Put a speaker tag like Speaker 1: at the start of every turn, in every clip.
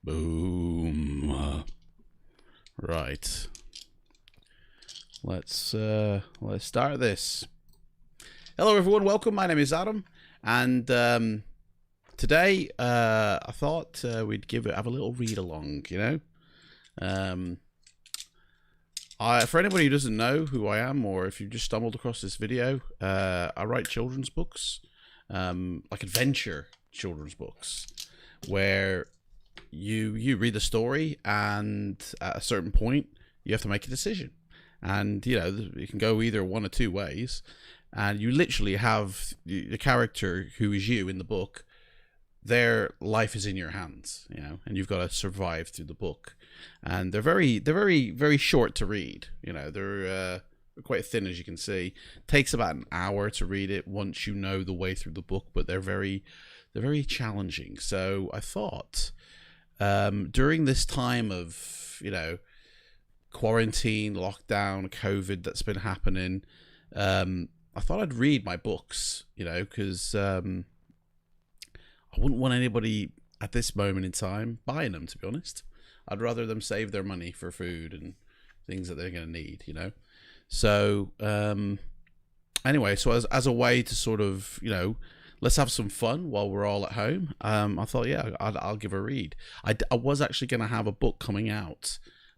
Speaker 1: Boom. Right. Let's start this. Hello everyone, welcome. My name is Adam, and today I thought we'd have a little read along. For anybody who doesn't know who I am, or if you just stumbled across this video, I write children's books, like adventure children's books, where you read the story, and at a certain point you have to make a decision, and it can go either one or two ways, and you literally have the character who is you in the book. Their life is in your hands, and you've got to survive through the book. And they're very short to read. They're quite thin, as you can see. Takes about an hour to read it once you know the way through the book, but they're very challenging. So I thought, during this time of quarantine, lockdown, COVID that's been happening, I thought I'd read my books, because I wouldn't want anybody at this moment in time buying them, to be honest. I'd rather them save their money for food and things that they're going to need, So, anyway, so as a way to sort of, let's have some fun while we're all at home, I thought, yeah, I'll give a read. I was actually going to have a book coming out,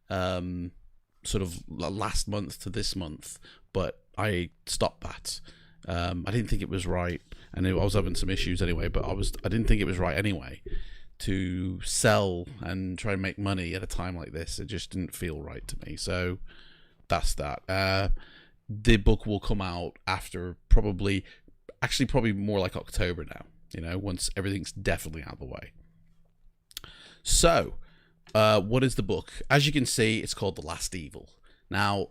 Speaker 1: sort of last month to this month, but I stopped that. I didn't think it was right, and I was having some issues anyway, but I didn't think it was right anyway to sell and try and make money at a time like this. It just didn't feel right to me. So that's that. The book will come out after probably more like October now, once everything's definitely out of the way. So what is the book? As you can see, it's called The Last Evil. Now,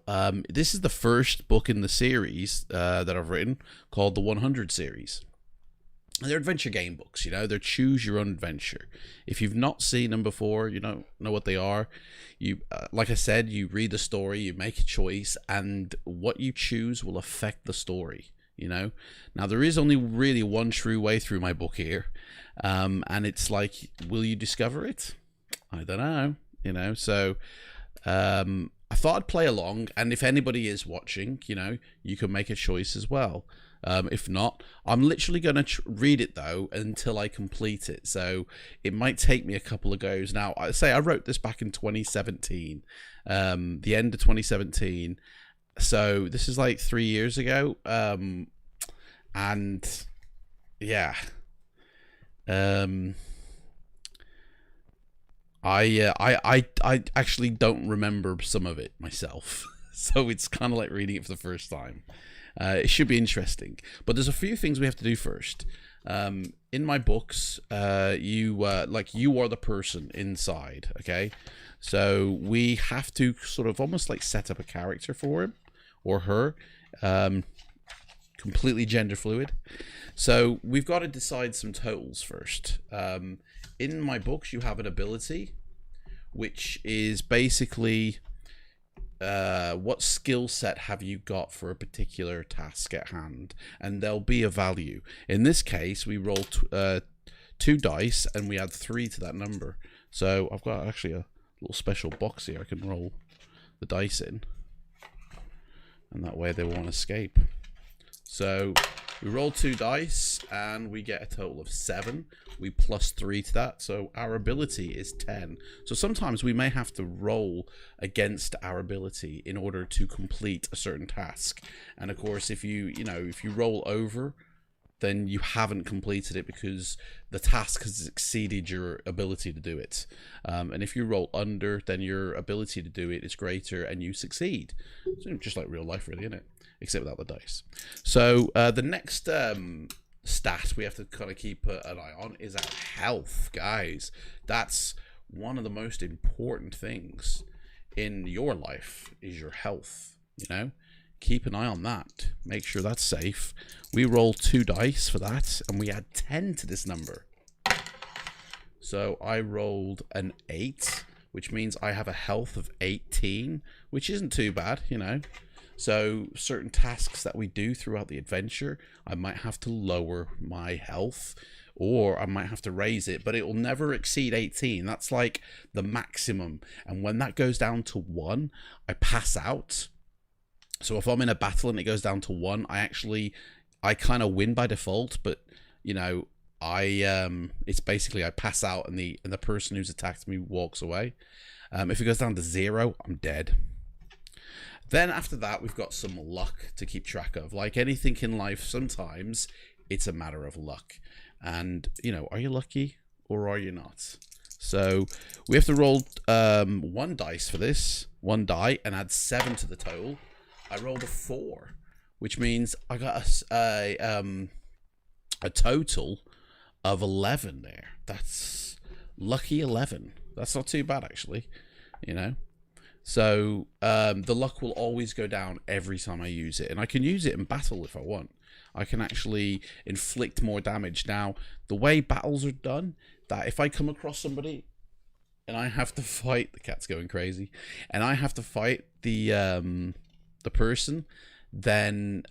Speaker 1: this is the first book in the series that I've written, called the 100 series. And they're adventure game books, they're choose your own adventure. If you've not seen them before, you don't know what they are. You, like I said, you read the story, you make a choice, and what you choose will affect the story, Now, there is only really one true way through my book here, and it's like, will you discover it? I don't know, so I thought I'd play along, and if anybody is watching, you can make a choice as well. If not, I'm literally going to read it, though, until I complete it. So it might take me a couple of goes. Now, I wrote this back in 2017, the end of 2017. So this is like 3 years ago. And yeah. I actually don't remember some of it myself. So it's kind of like reading it for the first time. It should be interesting, but there's a few things we have to do first. In my books, you are the person inside. Okay, so we have to sort of almost like set up a character for him or her, completely gender fluid. So we've got to decide some totals first. In my books, you have an ability, which is basically what skill set have you got for a particular task at hand, and there'll be a value. In this case, we roll 2 dice, and we add 3 to that number. So I've got actually a little special box here I can roll the dice in, and that way they won't escape. So we roll 2 dice, and we get a total of 7. We plus 3 to that, so our ability is 10. So sometimes we may have to roll against our ability in order to complete a certain task. And of course, if you roll over, then you haven't completed it because the task has exceeded your ability to do it. And if you roll under, then your ability to do it is greater and you succeed. So just like real life, really, isn't it? Except without the dice. So the next stat we have to kind of keep an eye on is our health, guys. That's one of the most important things in your life, is your health. Keep an eye on that. Make sure that's safe. We roll 2 dice for that, and we add 10 to this number. So I rolled an 8, which means I have a health of 18, which isn't too bad, So certain tasks that we do throughout the adventure, I might have to lower my health, or I might have to raise it, but it will never exceed 18. That's like the maximum. And when that goes down to 1, I pass out. So if I'm in a battle and it goes down to 1, I kind of win by default, but you know, it's basically I pass out and the person who's attacked me walks away. If it goes down to 0, I'm dead. Then after that, we've got some luck to keep track of. Like anything in life, sometimes it's a matter of luck. And, you know, are you lucky or are you not? So we have to roll 1 dice for this, 1 die, and add 7 to the total. I rolled a 4, which means I got a total of 11 there. That's lucky 11. That's not too bad, actually, you know. So the luck will always go down every time I use it, and I can use it in battle if I want. I can actually inflict more damage. Now, the way battles are done, that if I come across somebody and I have to fight, the cat's going crazy, and I have to fight the person, then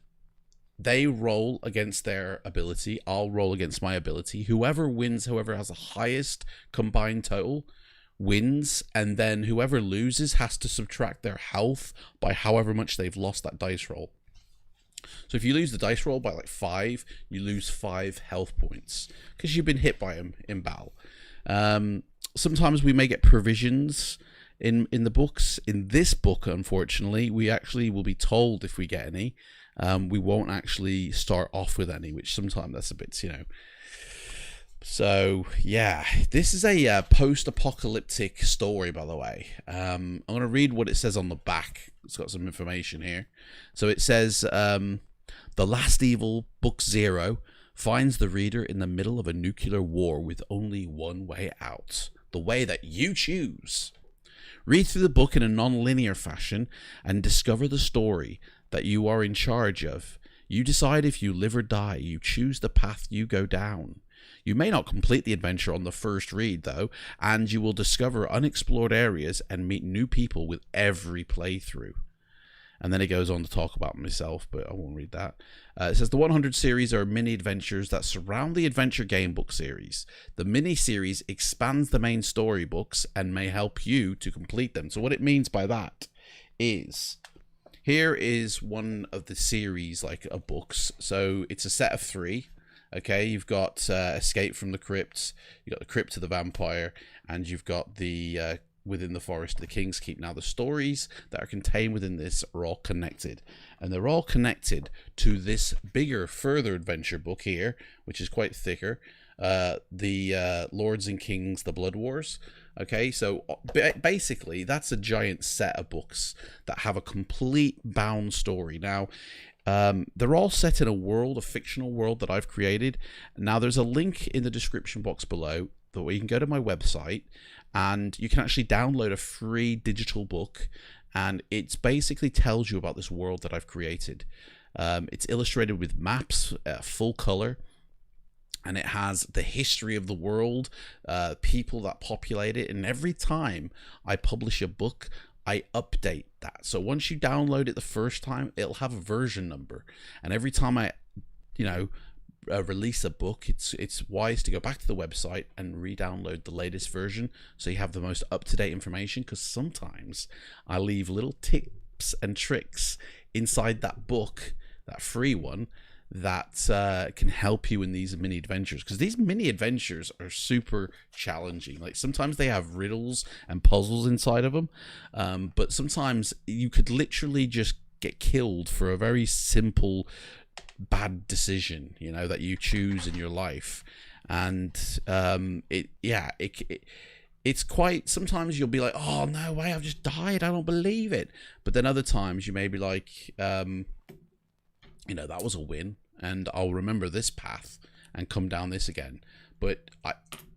Speaker 1: they roll against their ability. I'll roll against my ability. Whoever wins, whoever has the highest combined total, wins, and then whoever loses has to subtract their health by however much they've lost that dice roll. So if you lose the dice roll by like 5, you lose 5 health points because you've been hit by them in battle. Sometimes we may get provisions in the books. In this book, unfortunately, we actually will be told if we get any. We won't actually start off with any, which sometimes that's a bit, you know. So yeah, this is a post-apocalyptic story, by the way. I'm going to read what it says on the back. It's got some information here. So it says, The Last Evil, Book 0, finds the reader in the middle of a nuclear war with only one way out. The way that you choose. Read through the book in a non-linear fashion and discover the story that you are in charge of. You decide if you live or die. You choose the path you go down. You may not complete the adventure on the first read, though, and you will discover unexplored areas and meet new people with every playthrough. And then it goes on to talk about myself, but I won't read that. It says the 100 series are mini adventures that surround the adventure game book series. The mini series expands the main story books and may help you to complete them. So what it means by that is, here is one of the series like of books. So it's a set of 3. Okay, you've got Escape from the Crypt, you've got the Crypt of the Vampire, and you've got the Within the Forest of the King's Keep. Now, the stories that are contained within this are all connected, and they're all connected to this bigger, further adventure book here, which is quite thicker, the Lords and Kings, the Blood Wars. Okay, so basically, that's a giant set of books that have a complete bound story. Now, they're all set in a fictional world that I've created. Now, there's a link in the description box below where you can go to my website and you can actually download a free digital book, and it basically tells you about this world that I've created. It's illustrated with maps, full color, and it has the history of the world, people that populate it, and every time I publish a book, I update that. So once you download it the first time, it'll have a version number, and every time I, release a book, it's wise to go back to the website and re-download the latest version so you have the most up-to-date information, because sometimes I leave little tips and tricks inside that book, that free one, that can help you in these mini adventures, because these mini adventures are super challenging. Like sometimes they have riddles and puzzles inside of them, but sometimes you could literally just get killed for a very simple bad decision, that you choose in your life. And it's quite, sometimes you'll be like, oh no way, I've just died, I don't believe it. But then other times you may be like, that was a win, and I'll remember this path and come down this again. But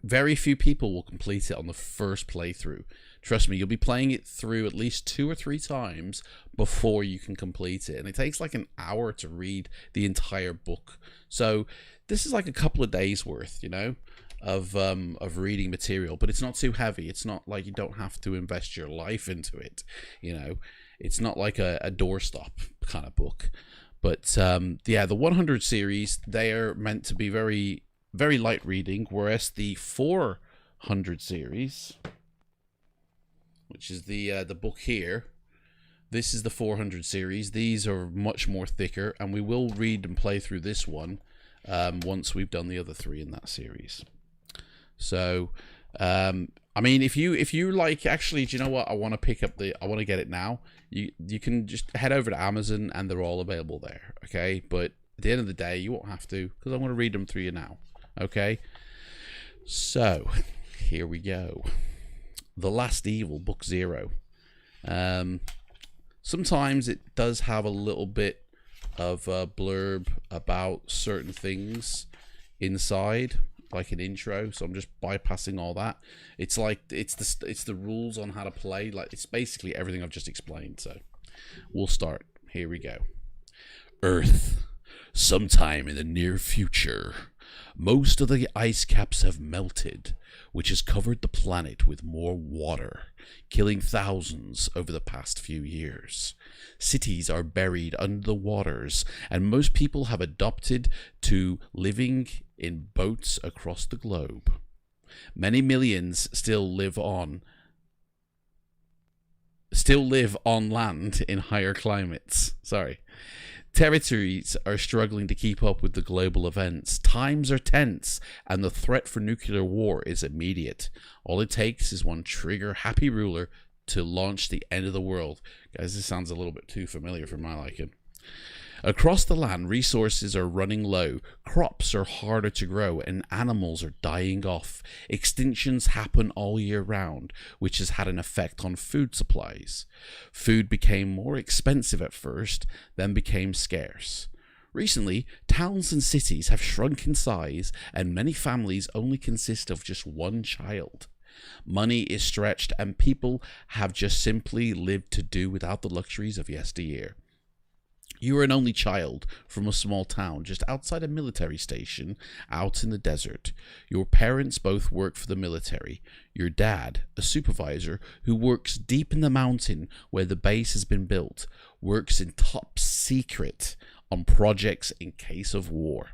Speaker 1: very few people will complete it on the first playthrough. Trust me, you'll be playing it through at least 2 or 3 times before you can complete it. And it takes like an hour to read the entire book. So this is like a couple of days worth, of reading material. But it's not too heavy. It's not like you don't have to invest your life into it, It's not like a doorstop kind of book. But yeah, the 100 series, they are meant to be very, very light reading, whereas the 400 series, which is the book here, this is the 400 series. These are much more thicker, and we will read and play through this one once we've done the other 3 in that series. So, I mean, if you like, actually, do you know what? I want to pick up I want to get it now. You can just head over to Amazon, and they're all available there. Okay, but at the end of the day, you won't have to, because I want to read them through you now. Okay, so here we go. The Last Evil, Book 0. Sometimes it does have a little bit of a blurb about certain things inside, like an intro, so I'm just bypassing all that. It's like it's the rules on how to play. Like, it's basically everything I've just explained. So we'll start. Here we go. Earth. Sometime in the near future, most of the ice caps have melted, which has covered the planet with more water, killing thousands over the past few years. Cities are buried under the waters, and most people have adopted to living in boats across the globe. Many millions still live on land in higher climates. Territories are struggling to keep up with the global events. Times are tense, and the threat for nuclear war is immediate. All it takes is one trigger-happy ruler to launch the end of the world. Guys, this sounds a little bit too familiar for my liking. Across the land, resources are running low, crops are harder to grow, and animals are dying off. Extinctions happen all year round, which has had an effect on food supplies. Food became more expensive at first, then became scarce. Recently, towns and cities have shrunk in size, and many families only consist of just one child. Money is stretched, and people have just simply lived to do without the luxuries of yesteryear. You are an only child from a small town just outside a military station out in the desert. Your parents both work for the military. Your dad, a supervisor who works deep in the mountain where the base has been built, works in top secret on projects in case of war.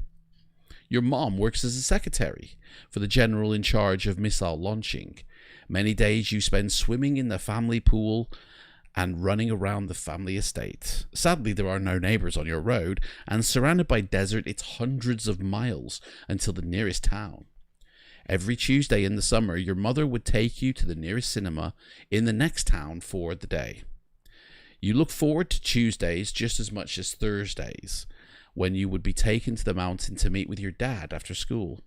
Speaker 1: Your mom works as a secretary for the general in charge of missile launching. Many days you spend swimming in the family pool and running around the family estate. Sadly, there are no neighbors on your road, and surrounded by desert, it's hundreds of miles until the nearest town. Every Tuesday in the summer, your mother would take you to the nearest cinema in the next town for the day. You look forward to Tuesdays just as much as Thursdays, when you would be taken to the mountain to meet with your dad after school.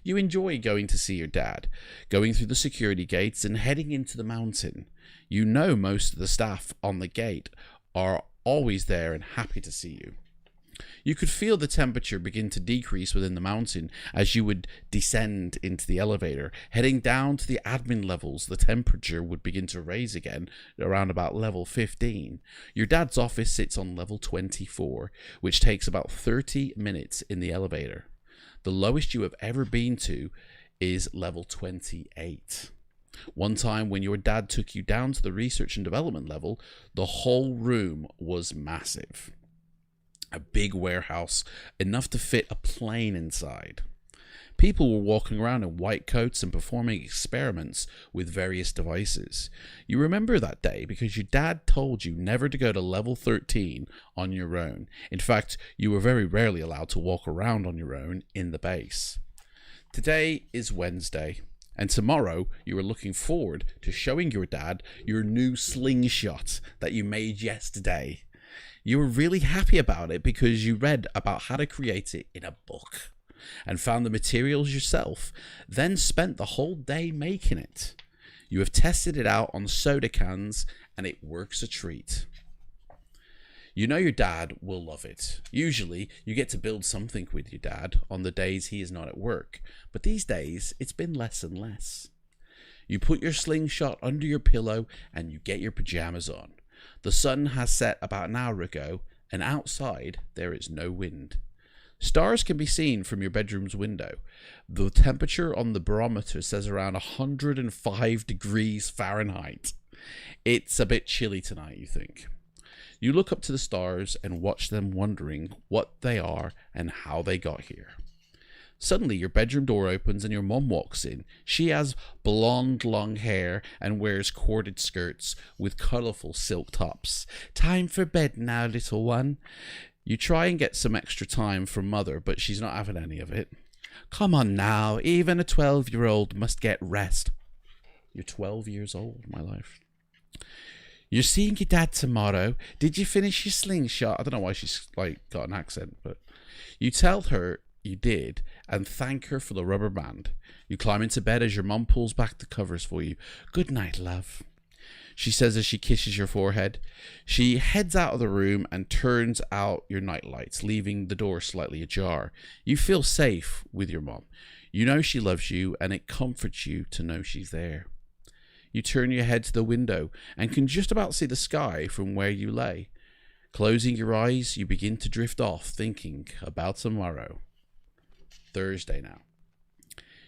Speaker 1: You enjoy going to see your dad, going through the security gates and heading into the mountain. You know most of the staff on the gate are always there and happy to see you. You could feel the temperature begin to decrease within the mountain as you would descend into the elevator. Heading down to the admin levels, the temperature would begin to raise again around about level 15. Your dad's office sits on level 24, which takes about 30 minutes in the elevator. The lowest you have ever been to is level 28. One time when your dad took you down to the research and development level, the whole room was massive. A big warehouse, enough to fit a plane inside. People were walking around in white coats and performing experiments with various devices. You remember that day because your dad told you never to go to level 13 on your own. In fact, you were very rarely allowed to walk around on your own in the base. Today is Wednesday, and tomorrow you are looking forward to showing your dad your new slingshot that you made yesterday. You were really happy about it because you read about how to create it in a book and found the materials yourself, then spent the whole day making it. You have tested it out on soda cans and it works a treat. You know your dad will love it. Usually you get to build something with your dad on the days he is not at work, but these days it's been less and less. You put your slingshot under your pillow and you get your pajamas on. The sun has set about an hour ago and outside there is no wind. Stars can be seen from your bedroom's window. The temperature on the barometer says around 105 degrees Fahrenheit. It's a bit chilly tonight, you think. You look up to the stars and watch them, wondering what they are and how they got here. Suddenly, your bedroom door opens and your mum walks in. She has blonde, long hair and wears corded skirts with colourful silk tops. "Time for bed now, little one." You try and get some extra time from mother, but she's not having any of it. "Come on now, even a 12-year-old must get rest." You're 12 years old, my life. "You're seeing your dad tomorrow. Did you finish your slingshot?" I don't know why she's got an accent, but you tell her you did and thank her for the rubber band. You climb into bed as your mum pulls back the covers for you. "Good night, love," she says as she kisses your forehead. She heads out of the room and turns out your night lights, leaving the door slightly ajar. You feel safe with your mum. You know she loves you, and it comforts you to know she's there. You turn your head to the window and can just about see the sky from where you lay. Closing your eyes, you begin to drift off, thinking about tomorrow. Thursday now.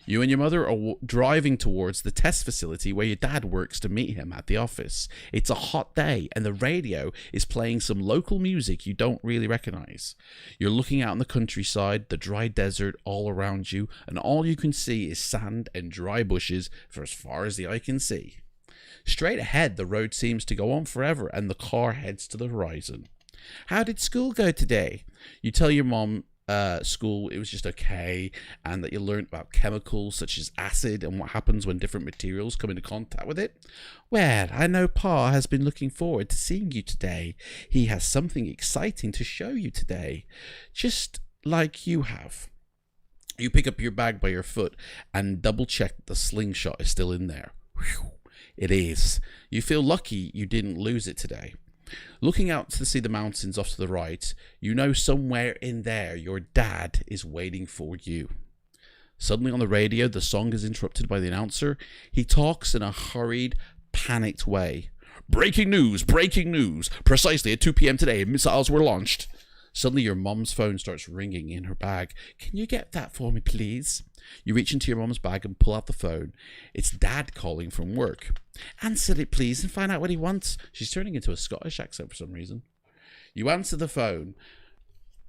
Speaker 1: You and your mother are driving towards the test facility where your dad works to meet him at the office. It's a hot day and the radio is playing some local music you don't really recognize. You're looking out in the countryside, the dry desert all around you, and all you can see is sand and dry bushes for as far as the eye can see. Straight ahead, the road seems to go on forever and the car heads to the horizon. "How did school go today?" You tell your mom school it was just okay, and that you learned about chemicals such as acid and what happens when different materials come into contact with it. "Well, I know Pa has been looking forward to seeing you today. He has something exciting to show you today, just like you have." You pick up your bag by your foot and double check that the slingshot is still in there. Whew, it is. You feel lucky you didn't lose it today. Looking out to see the mountains off to the right, you know somewhere in there your dad is waiting for you. Suddenly on the radio, the song is interrupted by the announcer. He talks in a hurried, panicked way. Breaking news, precisely at 2 p.m. today, missiles were launched." Suddenly your mum's phone starts ringing in her bag. "Can you get that for me, please?" You reach into your mum's bag and pull out the phone. It's Dad calling from work. "Answer it, please, and find out what he wants." She's turning into a Scottish accent for some reason. You answer the phone.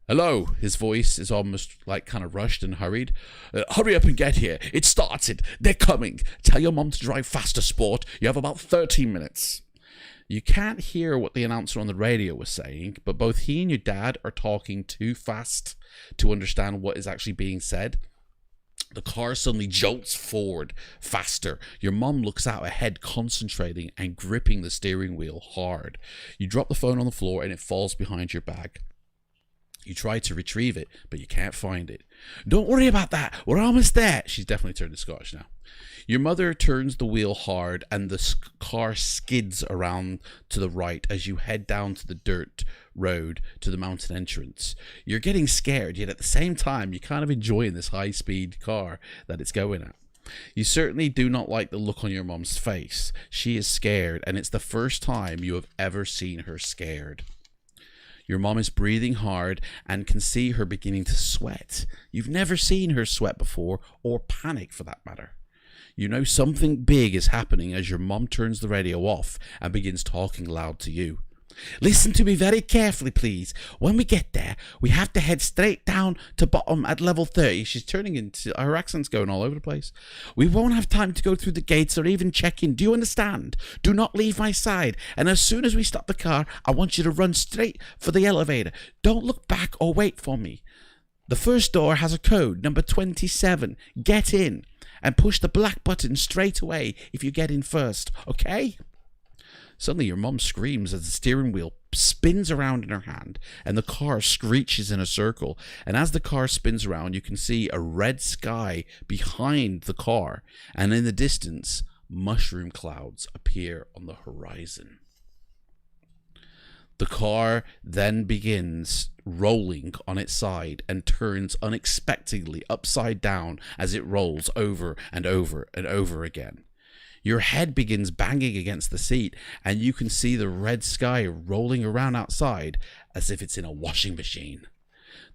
Speaker 1: "Hello." His voice is almost kind of rushed and hurried. "Hurry up and get here. It started. They're coming. Tell your mum to drive faster, sport. You have about 13 minutes. You can't hear what the announcer on the radio was saying, but both he and your dad are talking too fast to understand what is actually being said. The car suddenly jolts forward faster. Your mum looks out ahead, concentrating and gripping the steering wheel hard. You drop the phone on the floor and it falls behind your bag. You try to retrieve it, but you can't find it. "Don't worry about that. We're almost there." She's definitely turned to Scottish now. Your mother turns the wheel hard and the car skids around to the right as you head down to the dirt road to the mountain entrance. You're getting scared, yet at the same time, you're kind of enjoying this high-speed car that it's going at. You certainly do not like the look on your mom's face. She is scared, and it's the first time you have ever seen her scared. Your mom is breathing hard and can see her beginning to sweat. You've never seen her sweat before, or panic for that matter. You know something big is happening as your mom turns the radio off and begins talking loud to you. "Listen to me very carefully, please. When we get there, we have to head straight down to bottom at level 30. She's turning into, her accent's going all over the place. "We won't have time to go through the gates or even check in. Do you understand? Do not leave my side. And as soon as we stop the car, I want you to run straight for the elevator. Don't look back or wait for me. The first door has a code, number 27. Get in and push the black button straight away if you get in first, okay?" Suddenly your mum screams as the steering wheel spins around in her hand and the car screeches in a circle. And as the car spins around, you can see a red sky behind the car, and in the distance, mushroom clouds appear on the horizon. The car then begins rolling on its side and turns unexpectedly upside down as it rolls over and over and over again. Your head begins banging against the seat, and you can see the red sky rolling around outside as if it's in a washing machine.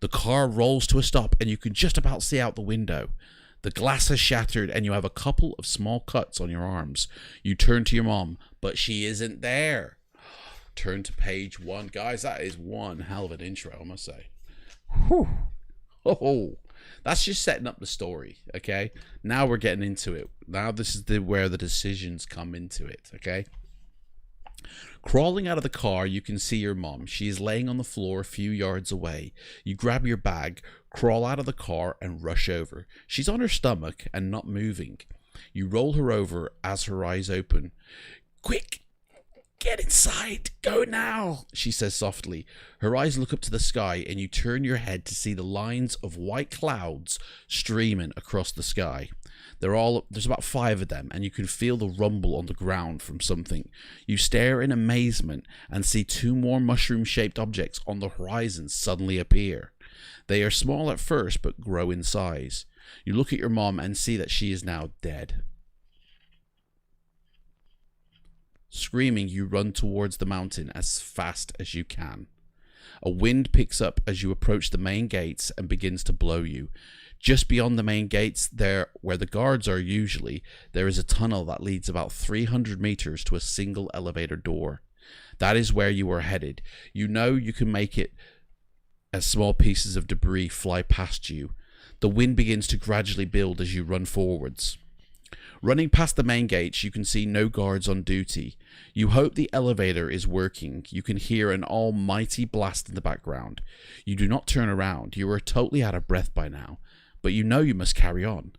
Speaker 1: The car rolls to a stop, and you can just about see out the window. The glass has shattered, and you have a couple of small cuts on your arms. You turn to your mom, but she isn't there. turn to page 1. Guys, that is one hell of an intro, I must say. Whew. Oh, that's just setting up the story, okay? Now we're getting into it. Now this is where the decisions come into it, okay? Crawling out of the car, you can see your mom. She is laying on the floor a few yards away. You grab your bag, crawl out of the car, and rush over. She's on her stomach and not moving. You roll her over as her eyes open. Quick! Get inside! Go now! She says softly. Her eyes look up to the sky and you turn your head to see the lines of white clouds streaming across the sky. There's about 5 of them and you can feel the rumble on the ground from something. You stare in amazement and see 2 more mushroom-shaped objects on the horizon suddenly appear. They are small at first but grow in size. You look at your mom and see that she is now dead. Screaming, you run towards the mountain as fast as you can. A wind picks up as you approach the main gates and begins to blow you. Just beyond the main gates, there where the guards are usually, there is a tunnel that leads about 300 meters to a single elevator door. That is where you are headed. You know you can make it as small pieces of debris fly past you. The wind begins to gradually build as you run forwards. Running past the main gates, you can see no guards on duty. You hope the elevator is working. You can hear an almighty blast in the background. You do not turn around. You are totally out of breath by now, but you know you must carry on.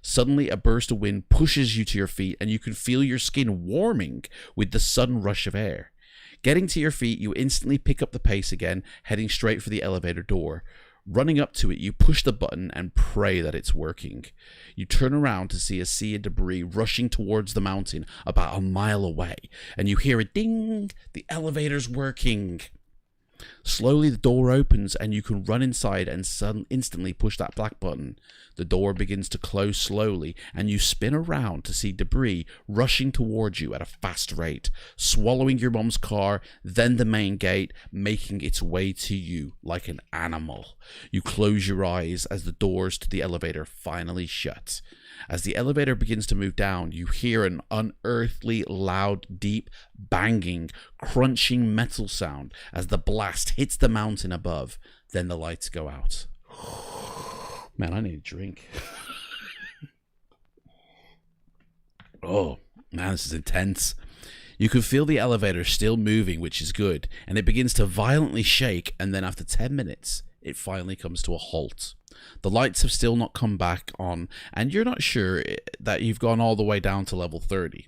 Speaker 1: Suddenly, a burst of wind pushes you to your feet, and you can feel your skin warming with the sudden rush of air. Getting to your feet, you instantly pick up the pace again, heading straight for the elevator door. Running up to it, you push the button and pray that it's working. You turn around to see a sea of debris rushing towards the mountain about a mile away, and you hear a ding! The elevator's working! Slowly the door opens and you can run inside and instantly push that black button. The door begins to close slowly and you spin around to see debris rushing towards you at a fast rate, swallowing your mom's car, then the main gate, making its way to you like an animal. You close your eyes as the doors to the elevator finally shut. As the elevator begins to move down, you hear an unearthly, loud, deep, banging, crunching metal sound as the blast hits the mountain above. Then the lights go out. Man, I need a drink. Oh, man, this is intense. You can feel the elevator still moving, which is good, and it begins to violently shake, and then after 10 minutes, it finally comes to a halt. The lights have still not come back on, and you're not sure that you've gone all the way down to level 30.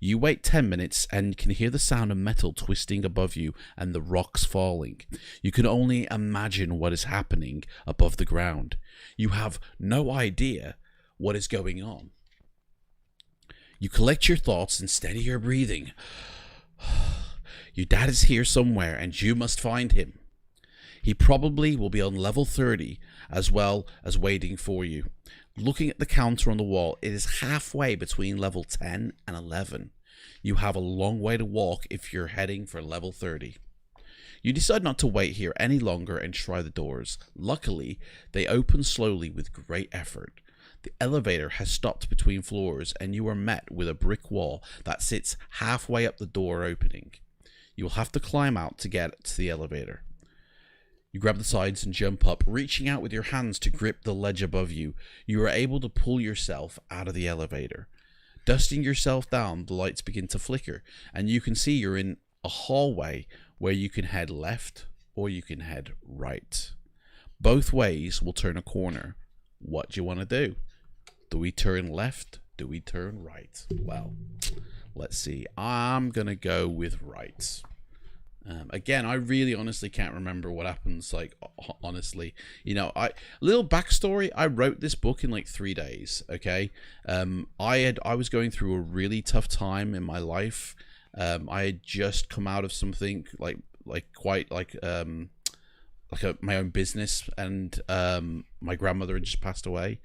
Speaker 1: You wait 10 minutes and can hear the sound of metal twisting above you and the rocks falling. You can only imagine what is happening above the ground. You have no idea what is going on. You collect your thoughts and steady your breathing. Your dad is here somewhere and you must find him. He probably will be on level 30 as well as waiting for you. Looking at the counter on the wall, it is halfway between level 10 and 11. You have a long way to walk if you're heading for level 30. You decide not to wait here any longer and try the doors. Luckily, they open slowly with great effort. The elevator has stopped between floors and you are met with a brick wall that sits halfway up the door opening. You will have to climb out to get to the elevator. You grab the sides and jump up, reaching out with your hands to grip the ledge above you. You are able to pull yourself out of the elevator. Dusting yourself down, the lights begin to flicker, and you can see you're in a hallway where you can head left or you can head right. Both ways will turn a corner. What do you want to do? Do we turn left? Do we turn right? Well, let's see. I'm going to go with right. Again, I really honestly can't remember what happens, like, honestly. You know, little backstory, I wrote this book in like 3 days, okay? I was going through a really tough time in my life. I had just come out of something my own business, and my grandmother had just passed away,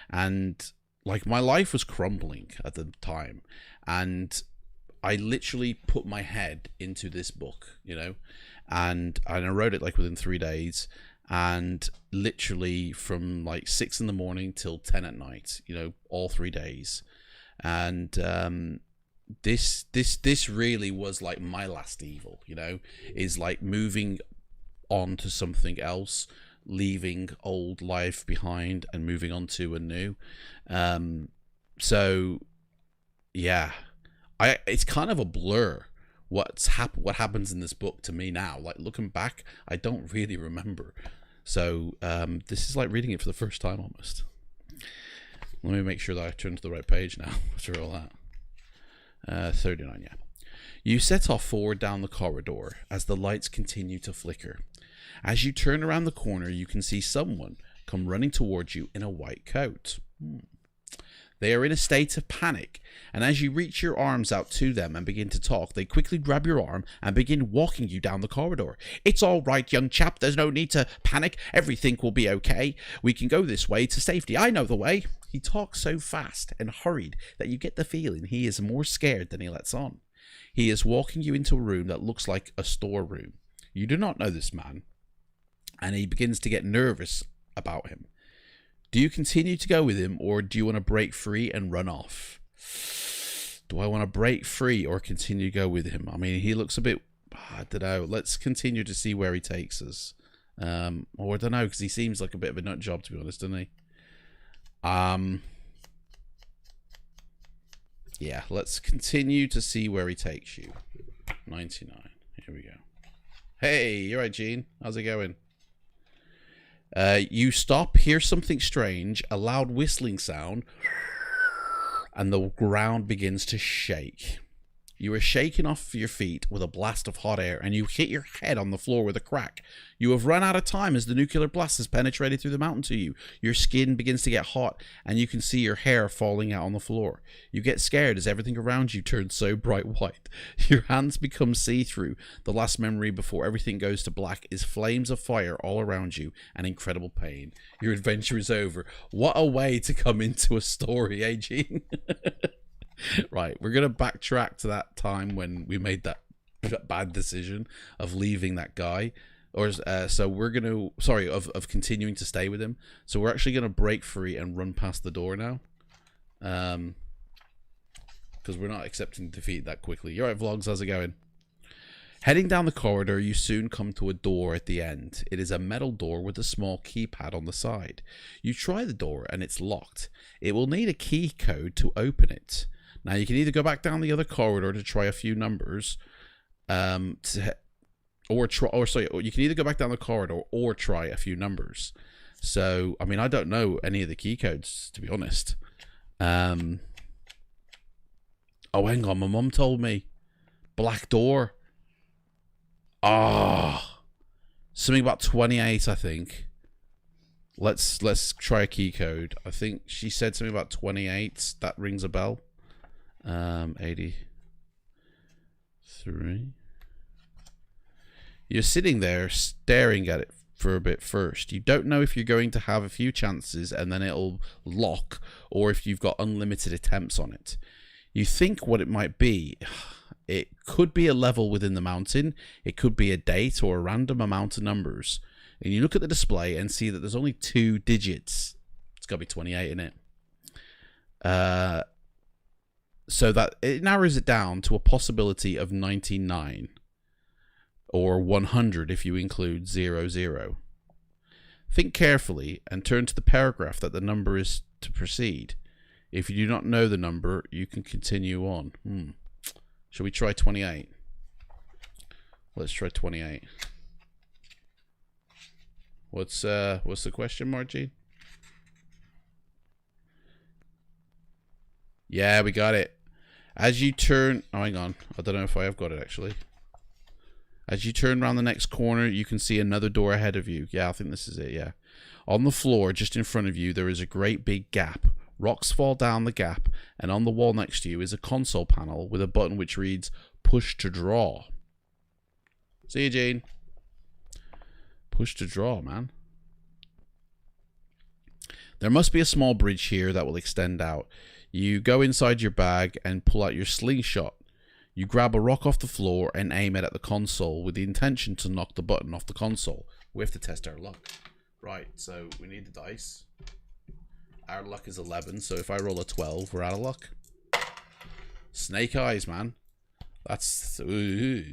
Speaker 1: and like my life was crumbling at the time, and I literally put my head into this book, you know, and I wrote it like within 3 days, and literally from like 6 in the morning till 10 at night, you know, all 3 days. And this really was like my last evil, you know, is like moving on to something else, leaving old life behind and moving on to a new. So yeah, it's kind of a blur what happens in this book to me now. Like looking back, I don't really remember. So this is like reading it for the first time almost. Let me make sure that I turn to the right page now after all that. 39, yeah. You set off forward down the corridor as the lights continue to flicker. As you turn around the corner, you can see someone come running towards you in a white coat. They are in a state of panic, and as you reach your arms out to them and begin to talk, they quickly grab your arm and begin walking you down the corridor. "It's all right, young chap. There's no need to panic. Everything will be okay. We can go this way to safety. I know the way." He talks so fast and hurried that you get the feeling he is more scared than he lets on. He is walking you into a room that looks like a storeroom. You do not know this man, and he begins to get nervous about him. Do you continue to go with him, or do you want to break free and run off? Do I want to break free or continue to go with him? I mean, he looks a bit, I don't know. Let's continue to see where he takes us. Or I don't know, because he seems like a bit of a nut job, to be honest, doesn't he? Yeah, let's continue to see where he takes you. 99. Here we go. Hey, you're right, Gene. How's it going? You stop, hear something strange, a loud whistling sound, and the ground begins to shake. You are shaken off your feet with a blast of hot air, and you hit your head on the floor with a crack. You have run out of time as the nuclear blast has penetrated through the mountain to you. Your skin begins to get hot, and you can see your hair falling out on the floor. You get scared as everything around you turns so bright white. Your hands become see-through. The last memory before everything goes to black is flames of fire all around you and incredible pain. Your adventure is over. What a way to come into a story, eh, Gene? Right, we're going to backtrack to that time when we made that bad decision of leaving that guy. So we're going to, sorry, of continuing to stay with him. So we're actually going to break free and run past the door now. Because we're not accepting defeat that quickly. You're right, Vlogs, how's it going? Heading down the corridor, you soon come to a door at the end. It is a metal door with a small keypad on the side. You try the door and it's locked. It will need a key code to open it. Now you can either go back down the other corridor to try a few numbers, or you can either go back down the corridor or try a few numbers. So, I mean, I don't know any of the key codes, to be honest. Oh, hang on, my mum told me. Black door. Ah, something about 28, I think. Let's try a key code. I think she said something about 28. That rings a bell. 83. You're sitting there staring at it for a bit first. You don't know if you're going to have a few chances and then it'll lock, or if you've got unlimited attempts on it. You think what it might be. It could be a level within the mountain. It could be a date or a random amount of numbers. And you look at the display and see that there's only 2 digits. It's got to be 28 in it. So that it narrows it down to a possibility of 99. Or 100 if you include 00. Think carefully and turn to the paragraph that the number is to proceed. If you do not know the number, you can continue on. Shall we try 28? Let's try 28. What's the question, Margie? Yeah, we got it. As you turn... Oh, hang on. I don't know if I have got it, actually. As you turn around the next corner, you can see another door ahead of you. Yeah, I think this is it, yeah. On the floor, just in front of you, there is a great big gap. Rocks fall down the gap, and on the wall next to you is a console panel with a button which reads, push to draw. See you, Gene. Push to draw, man. There must be a small bridge here that will extend out. You go inside your bag and pull out your slingshot. You grab a rock off the floor and aim it at the console with the intention to knock the button off the console. We have to test our luck. Right, so we need the dice. Our luck is 11, so if I roll a 12, we're out of luck. Snake eyes, man. That's... Ooh.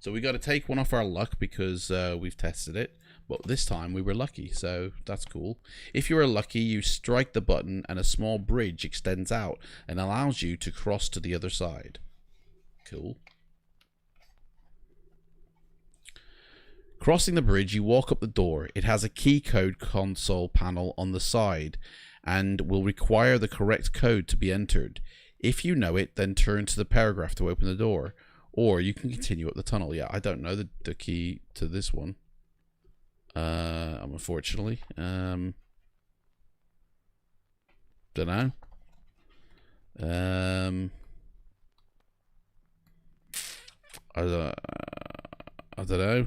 Speaker 1: So we got to take one off our luck because we've tested it. But this time we were lucky, so that's cool. If you are lucky, you strike the button and a small bridge extends out and allows you to cross to the other side. Cool. Crossing the bridge, you walk up the door. It has a key code console panel on the side and will require the correct code to be entered. If you know it, then turn to the paragraph to open the door. Or you can continue up the tunnel. Yeah, I don't know the key to this one. Unfortunately. Don't know. I don't know.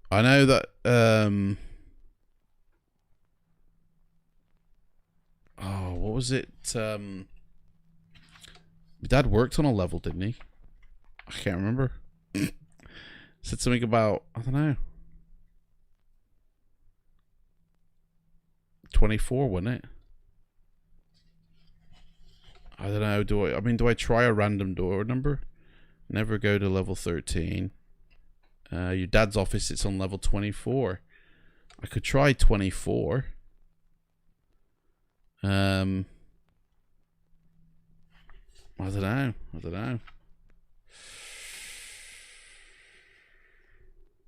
Speaker 1: I know that oh, what was it? My dad worked on a level, didn't he? I can't remember. Said something about, I don't know. 24, wasn't it? I don't know. Do I try a random door number? Never go to level 13. Your dad's office, it's on level 24. I could try 24. I don't know.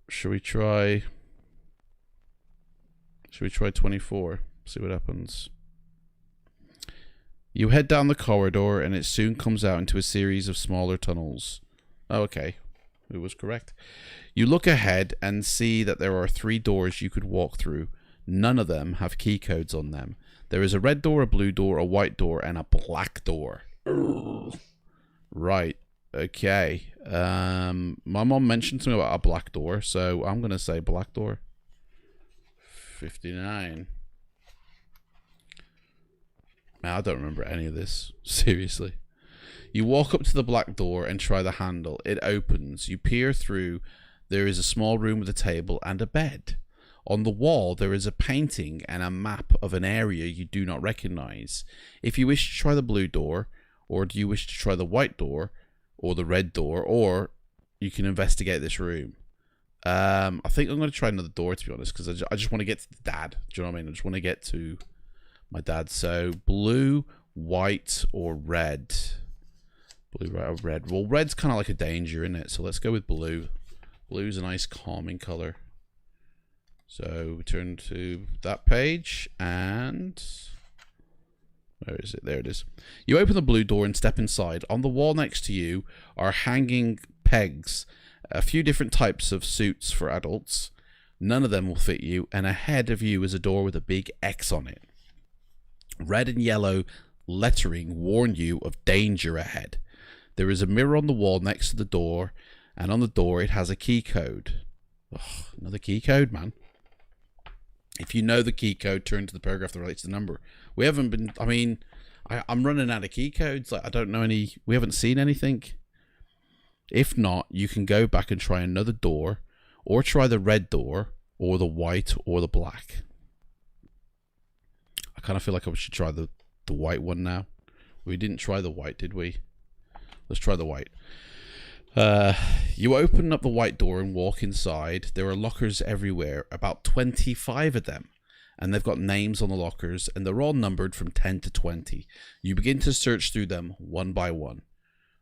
Speaker 1: Should we try 24? See what happens. You head down the corridor and it soon comes out into a series of smaller tunnels. Oh, okay. It was correct. You look ahead and see that there are 3 doors you could walk through. None of them have key codes on them. There is a red door, a blue door, a white door, and a black door. Right. Okay. My mom mentioned something about a black door, so I'm going to say black door. 59. Man, I don't remember any of this. Seriously. You walk up to the black door and try the handle. It opens. You peer through. There is a small room with a table and a bed. On the wall, there is a painting and a map of an area you do not recognize. If you wish to try the blue door, or do you wish to try the white door, or the red door, or you can investigate this room. I think I'm going to try another door, to be honest, because I just want to get to the dad. Do you know what I mean? I just want to get to my dad. So, blue, white, or red? Blue, right, or red. Well, red's kind of like a danger, isn't it? So let's go with blue. Blue's a nice calming color. So we turn to that page and where is it? There it is. You open the blue door and step inside. On the wall next to you are hanging pegs, a few different types of suits for adults. None of them will fit you, and ahead of you is a door with a big X on it. Red and yellow lettering warn you of danger ahead. There is a mirror on the wall next to the door, and on the door it has a key code. Oh, another key code, man. If you know the key code, turn to the paragraph that relates to the number. We haven't been, I mean, I'm running out of key codes. Like, I don't know any, we haven't seen anything. If not, you can go back and try another door, or try the red door, or the white, or the black. I kind of feel like I should try the white one now. We didn't try the white, did we? Let's try the white. You open up the white door and walk inside. There are lockers everywhere, about 25 of them, and they've got names on the lockers, and they're all numbered from 10 to 20. You begin to search through them one by one.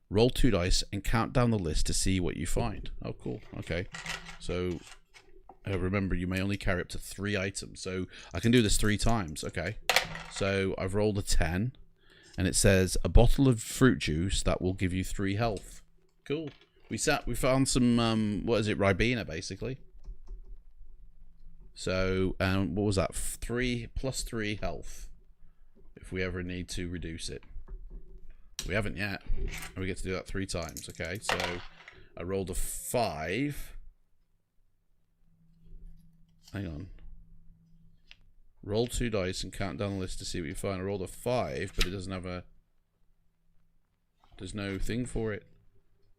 Speaker 1: Roll 2 dice and count down the list to see what you find. Oh, cool. Okay. So, remember, you may only carry up to 3 items, so I can do this 3 times. Okay. So, I've rolled a 10, and it says a bottle of fruit juice that will give you 3 health. Cool. We found some, what is it, Ribena, basically. So, what was that? 3 plus 3 health. If we ever need to reduce it. We haven't yet. We get to do that 3 times. Okay, so I rolled a 5. Hang on. Roll 2 dice and count down the list to see what you find. I rolled a 5, but it doesn't have a... There's no thing for it.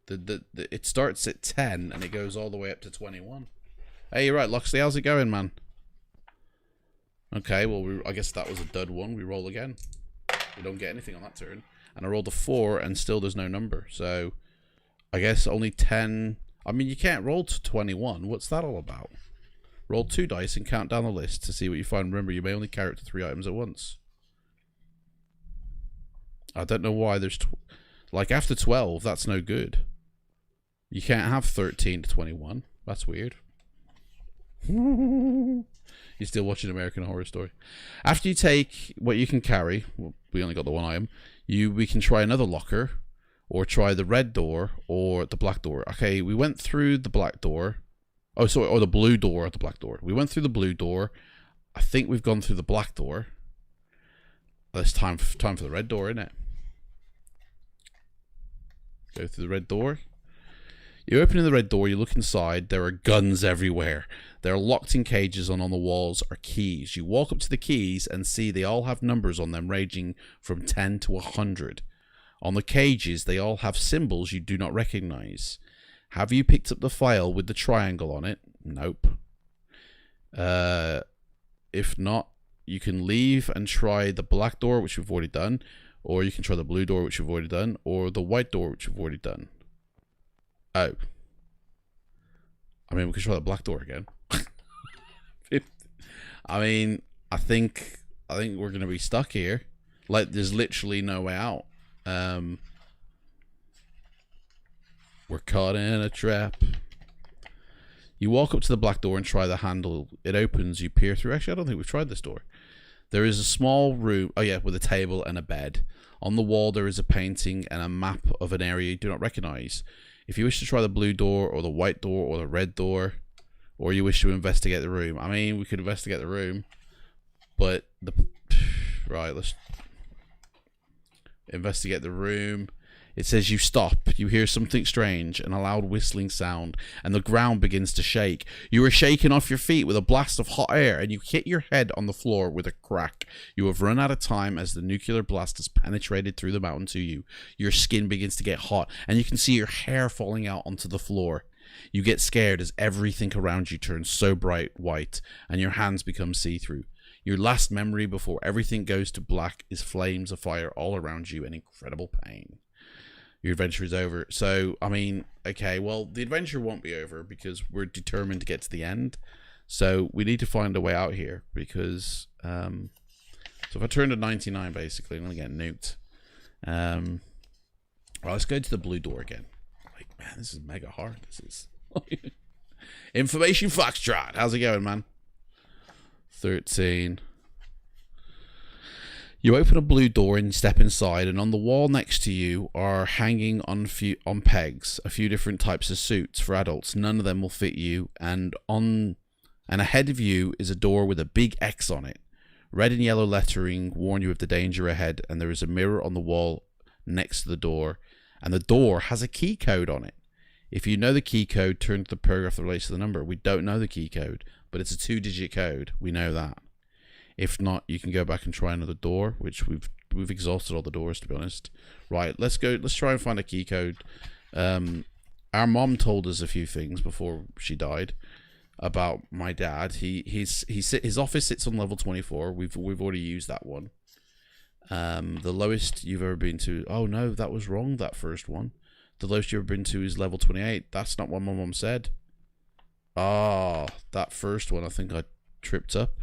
Speaker 1: It starts at 10 and it goes all the way up to 21. Hey, you're right, Loxley. How's it going, man? Okay, well, I guess that was a dud one. We roll again. We don't get anything on that turn. and I rolled a 4, and still there's no number. So I guess only 10. I mean, you can't roll to 21. What's that all about? Roll 2 dice and count down the list to see what you find. Remember, you may only carry up to 3 items at once. I don't know why there's... like, after 12, that's no good. You can't have 13 to 21. That's weird. You're still watching American Horror Story. After you take what you can carry... well, we only got the 1 item. We can try another locker, or try the red door, or the black door. Okay, we went through the black door. Oh, sorry, or the blue door, or the black door. We went through the blue door. I think we've gone through the black door. Well, it's time for the red door, isn't it? Go through the red door. You open in the red door, you look inside, there are guns everywhere. They're locked in cages, and on the walls are keys. You walk up to the keys and see they all have numbers on them ranging from 10 to 100. On the cages, they all have symbols you do not recognize. Have you picked up the file with the triangle on it? Nope. If not, you can leave and try the black door, which we've already done, or you can try the blue door, which we've already done, or the white door, which we've already done. Oh. I mean, we could try the black door again. I mean, I think we're going to be stuck here. Like, there's literally no way out. We're caught in a trap. You walk up to the black door and try the handle. It opens, you peer through. Actually, I don't think we've tried this door. There is a small room, oh yeah, with a table and a bed. On the wall there is a painting and a map of an area you do not recognize. If you wish to try the blue door, or the white door, or the red door, or you wish to investigate the room. I mean, we could investigate the room, but right, let's investigate the room. It says you stop. You hear something strange, and a loud whistling sound, and the ground begins to shake. You are shaken off your feet with a blast of hot air, and you hit your head on the floor with a crack. You have run out of time as the nuclear blast has penetrated through the mountain to you. Your skin begins to get hot, and you can see your hair falling out onto the floor. You get scared as everything around you turns so bright white, and your hands become see-through. Your last memory before everything goes to black is flames of fire all around you and incredible pain. Your adventure is over. So, I mean, okay, well, the adventure won't be over because we're determined to get to the end. So, we need to find a way out here because, so if I turn to 99, basically, I'm going to get nuked. Well, let's go to the blue door again. Like, man, this is mega hard. This is... Information Foxtrot. How's it going, man? 13. You open a blue door and step inside, and on the wall next to you are hanging on pegs a few different types of suits for adults. None of them will fit you, and ahead of you is a door with a big X on it. Red and yellow lettering warn you of the danger ahead, and there is a mirror on the wall next to the door, and the door has a key code on it. If you know the key code, turn to the paragraph that relates to the number. We don't know the key code, but it's a 2-digit code. We know that. If not, you can go back and try another door, which we've exhausted all the doors, to be honest. Right, let's go. Let's try and find a key code. Our mom told us a few things before she died about my dad. His office sits on level 24. We've already used that one. The lowest you've ever been to. Oh no, that was wrong. That first one. The lowest you've ever been to is level 28. That's not what my mom said. Ah, that first one. I think I tripped up.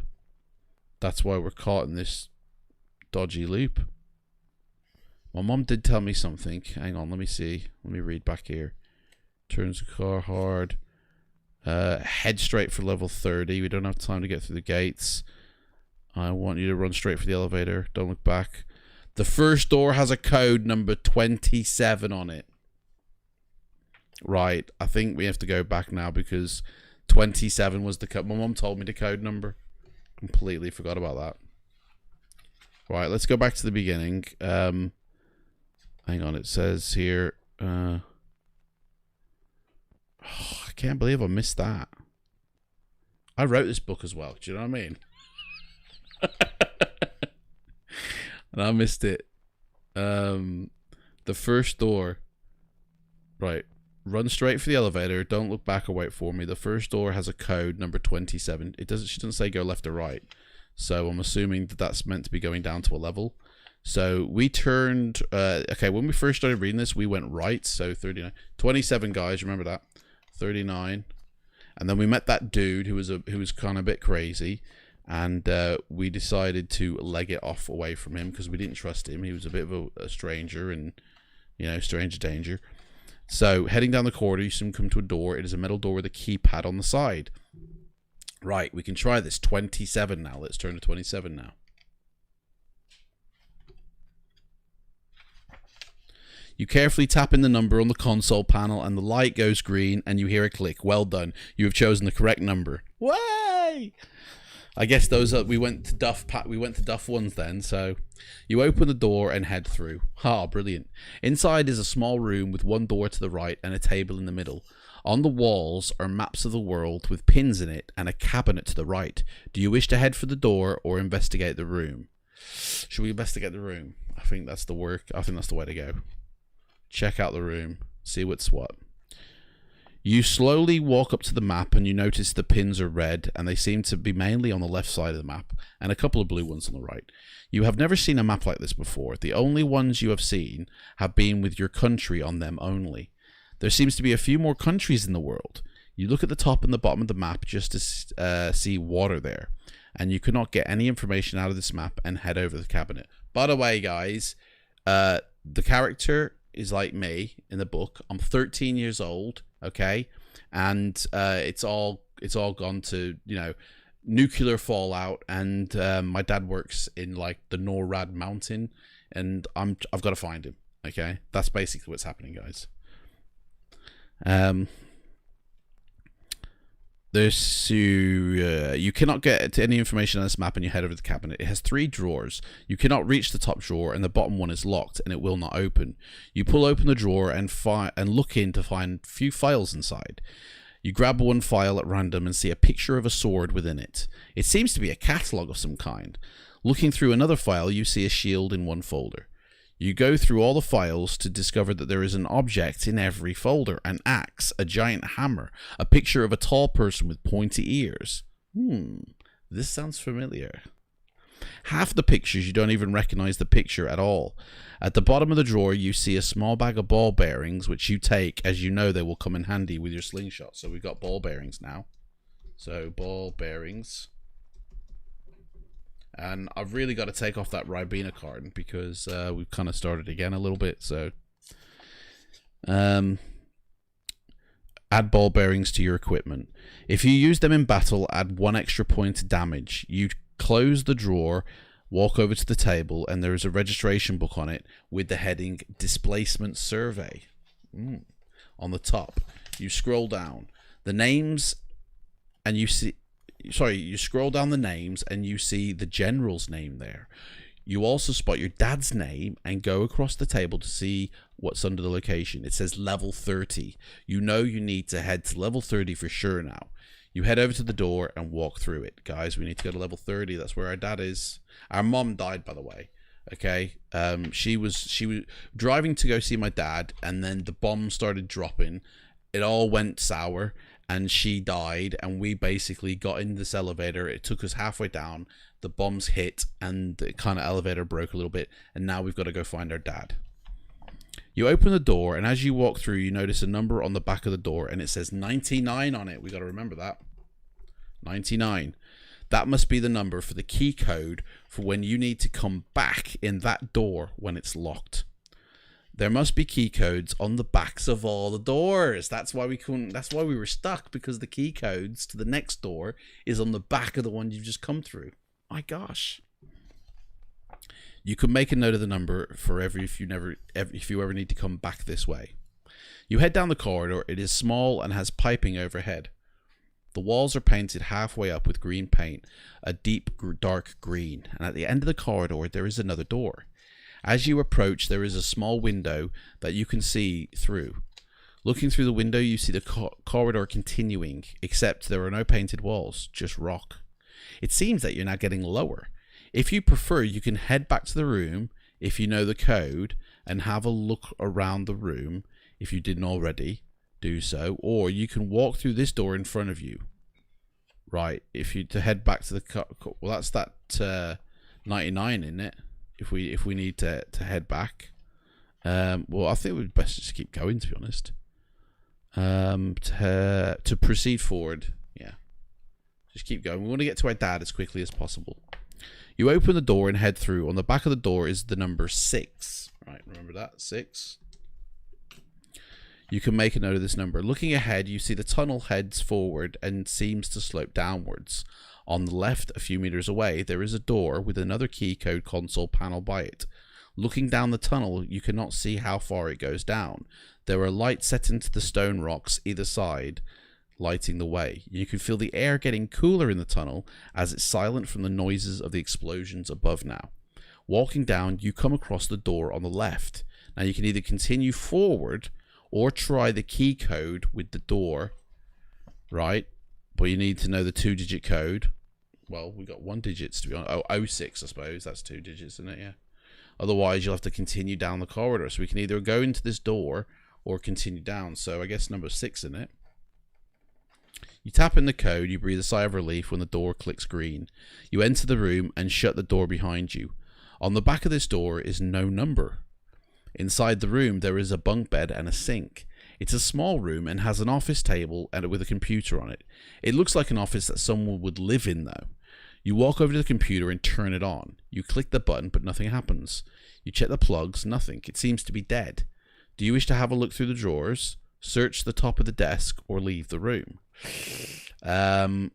Speaker 1: That's why we're caught in this dodgy loop. My mom did tell me something. Hang on, let me see. Let me read back here. Turns the car hard. Head straight for level 30. We don't have time to get through the gates. I want you to run straight for the elevator. Don't look back. The first door has a code number 27 on it. Right, I think we have to go back now because 27 was the code. My mom told me the code number. Completely forgot about that. Right, let's go back to the beginning. Hang on, it says here. I can't believe I missed that. I wrote this book as well. Do you know what I mean? And I missed it. The first door. Right. Run straight for the elevator. Don't look back or wait for me. The first door has a code number 27. She doesn't say go left or right. So I'm assuming that that's meant to be going down to a level. So we turned, okay, when we first started reading this, we went right. So 39, 27 guys, remember that? 39. And then we met that dude who was kind of a bit crazy. And we decided to leg it off away from him because we didn't trust him. He was a bit of a stranger and, you know, stranger danger. So heading down the corridor, you see him come to a door. It is a metal door with a keypad on the side. Right, we can try this. 27 now. Let's turn to 27 now. You carefully tap in the number on the console panel and the light goes green and you hear a click. Well done. You have chosen the correct number. Way! I guess those are, we went to Duff ones then. So you open the door and head through. Ah, brilliant. Inside is a small room with one door to the right and a table in the middle. On the walls are maps of the world with pins in it and a cabinet to the right. Do you wish to head for the door or investigate the room? Should we investigate the room? I think that's the way to go. Check out the room. See what's what. You slowly walk up to the map and you notice the pins are red and they seem to be mainly on the left side of the map and a couple of blue ones on the right. You have never seen a map like this before. The only ones you have seen have been with your country on them only. There seems to be a few more countries in the world. You look at the top and the bottom of the map just to see water there. And you cannot get any information out of this map and head over to the cabinet. By the way, guys, the character is like me in the book. I'm 13 years old, okay? And it's all gone to, you know, nuclear fallout, and my dad works in like the NORAD mountain, and I've got to find him, okay? That's basically what's happening, guys. You cannot get any information on this map and you head over to the cabinet. It has 3 drawers. You cannot reach the top drawer and the bottom one is locked and it will not open. You pull open the drawer and look in to find a few files inside. You grab one file at random and see a picture of a sword within it. It seems to be a catalogue of some kind. Looking through another file, you see a shield in one folder. You go through all the files to discover that there is an object in every folder. An axe, a giant hammer, a picture of a tall person with pointy ears. This sounds familiar. Half the pictures you don't even recognize the picture at all. At the bottom of the drawer you see a small bag of ball bearings which you take as you know they will come in handy with your slingshot. So we've got ball bearings now. So ball bearings. And I've really got to take off that Ribena carton because we've kind of started again a little bit. So add ball bearings to your equipment. If you use them in battle, add 1 extra point to damage. You close the drawer, walk over to the table, and there is a registration book on it with the heading Displacement Survey. On the top, you scroll down the names and you see... Sorry, you scroll down the names and you see the general's name there. You also spot your dad's name and go across the table to see what's under the location. It says level 30. You know you need to head to level 30 for sure now. You head over to the door and walk through it. Guys, we need to go to level 30. That's where our dad is. Our mom died, by the way. Okay, she was driving to go see my dad, and then the bomb started dropping. It all went sour. And she died, and we basically got in this elevator. It took us halfway down. The bombs hit, and the kind of elevator broke a little bit. And now we've got to go find our dad. You open the door, and as you walk through, you notice a number on the back of the door, and it says 99 on it. We got to remember that. 99. That must be the number for the key code for when you need to come back in that door when it's locked. There must be key codes on the backs of all the doors. That's why we couldn't. That's why we were stuck, because the key codes to the next door is on the back of the one you've just come through. My gosh. You can make a note of the number for if you ever need to come back this way. You head down the corridor. It is small and has piping overhead. The walls are painted halfway up with green paint, a deep dark green. And at the end of the corridor, there is another door. As you approach, there is a small window that you can see through. Looking through the window, you see the corridor continuing, except there are no painted walls, just rock. It seems that you're now getting lower. If you prefer, you can head back to the room, if you know the code, and have a look around the room. If you didn't already, do so. Or you can walk through this door in front of you. Right, if you to head back to the... well, that's that 99, isn't it? if we need to head back. Well, I think we'd best just keep going, to be honest. To proceed forward, yeah. Just keep going. We want to get to our dad as quickly as possible. You open the door and head through. On the back of the door is the number 6. Right, remember that? 6. You can make a note of this number. Looking ahead, you see the tunnel heads forward and seems to slope downwards. On the left, a few meters away, there is a door with another key code console panel by it. Looking down the tunnel, you cannot see how far it goes down. There are lights set into the stone rocks either side, lighting the way. You can feel the air getting cooler in the tunnel as it's silent from the noises of the explosions above now. Walking down, you come across the door on the left. Now you can either continue forward or try the key code with the door, right? But you need to know the 2-digit code. Well, we got 1 digit to be honest. Oh, 06, I suppose. That's 2 digits, isn't it? Yeah. Otherwise, you'll have to continue down the corridor. So we can either go into this door or continue down. So I guess number 6 in it. You tap in the code, you breathe a sigh of relief when the door clicks green. You enter the room and shut the door behind you. On the back of this door is no number. Inside the room there is a bunk bed and a sink. It's a small room and has an office table and with a computer on it. It looks like an office that someone would live in though. You walk over to the computer and turn it on. You click the button but nothing happens. You check the plugs, nothing. It seems to be dead. Do you wish to have a look through the drawers, search the top of the desk, or leave the room?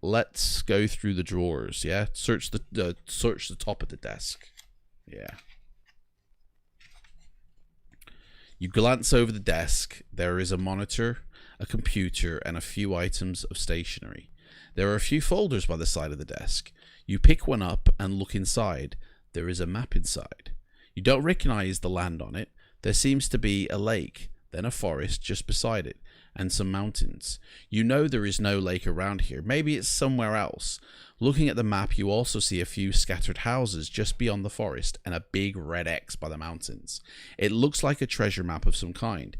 Speaker 1: Let's go through the drawers. Yeah, search the top of the desk. Yeah. You glance over the desk. There is a monitor, a computer, and a few items of stationery. There are a few folders by the side of the desk. You pick one up and look inside. There is a map inside. You don't recognize the land on it. There seems to be a lake, then a forest just beside it, and some mountains. You know there is no lake around here. Maybe it's somewhere else. Looking at the map, you also see a few scattered houses just beyond the forest and a big red X by the mountains. It looks like a treasure map of some kind.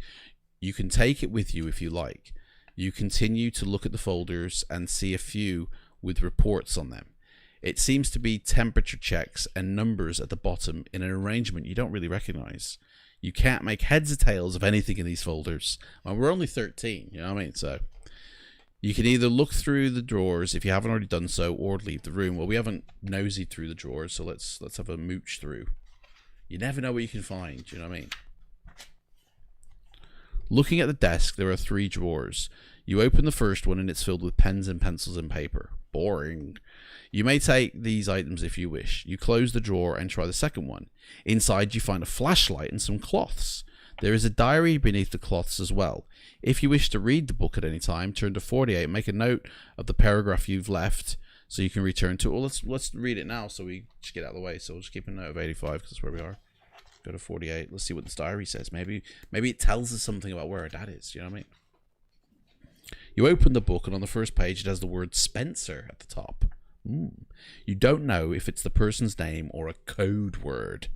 Speaker 1: You can take it with you if you like. You continue to look at the folders and see a few with reports on them. It seems to be temperature checks and numbers at the bottom in an arrangement you don't really recognize. You can't make heads or tails of anything in these folders. Well, we're only 13, you know what I mean? So you can either look through the drawers if you haven't already done so, or leave the room. Well, we haven't nosy through the drawers, so let's have a mooch through. You never know what you can find, you know what I mean? Looking at the desk, there are 3 drawers. You open the first one and it's filled with pens and pencils and paper. Boring. You may take these items if you wish. You close the drawer and try the second one. Inside you find a flashlight and some cloths. There is a diary beneath the cloths as well. If you wish to read the book at any time, turn to 48, make a note of the paragraph you've left so you can return to it. Well, let's read it now so we just get out of the way. So we'll just keep a note of 85 because that's where we are. Go to 48. Let's see what this diary says. Maybe it tells us something about where our dad is. You know what I mean? You open the book and on the first page it has the word Spencer at the top. You don't know if it's the person's name or a code word.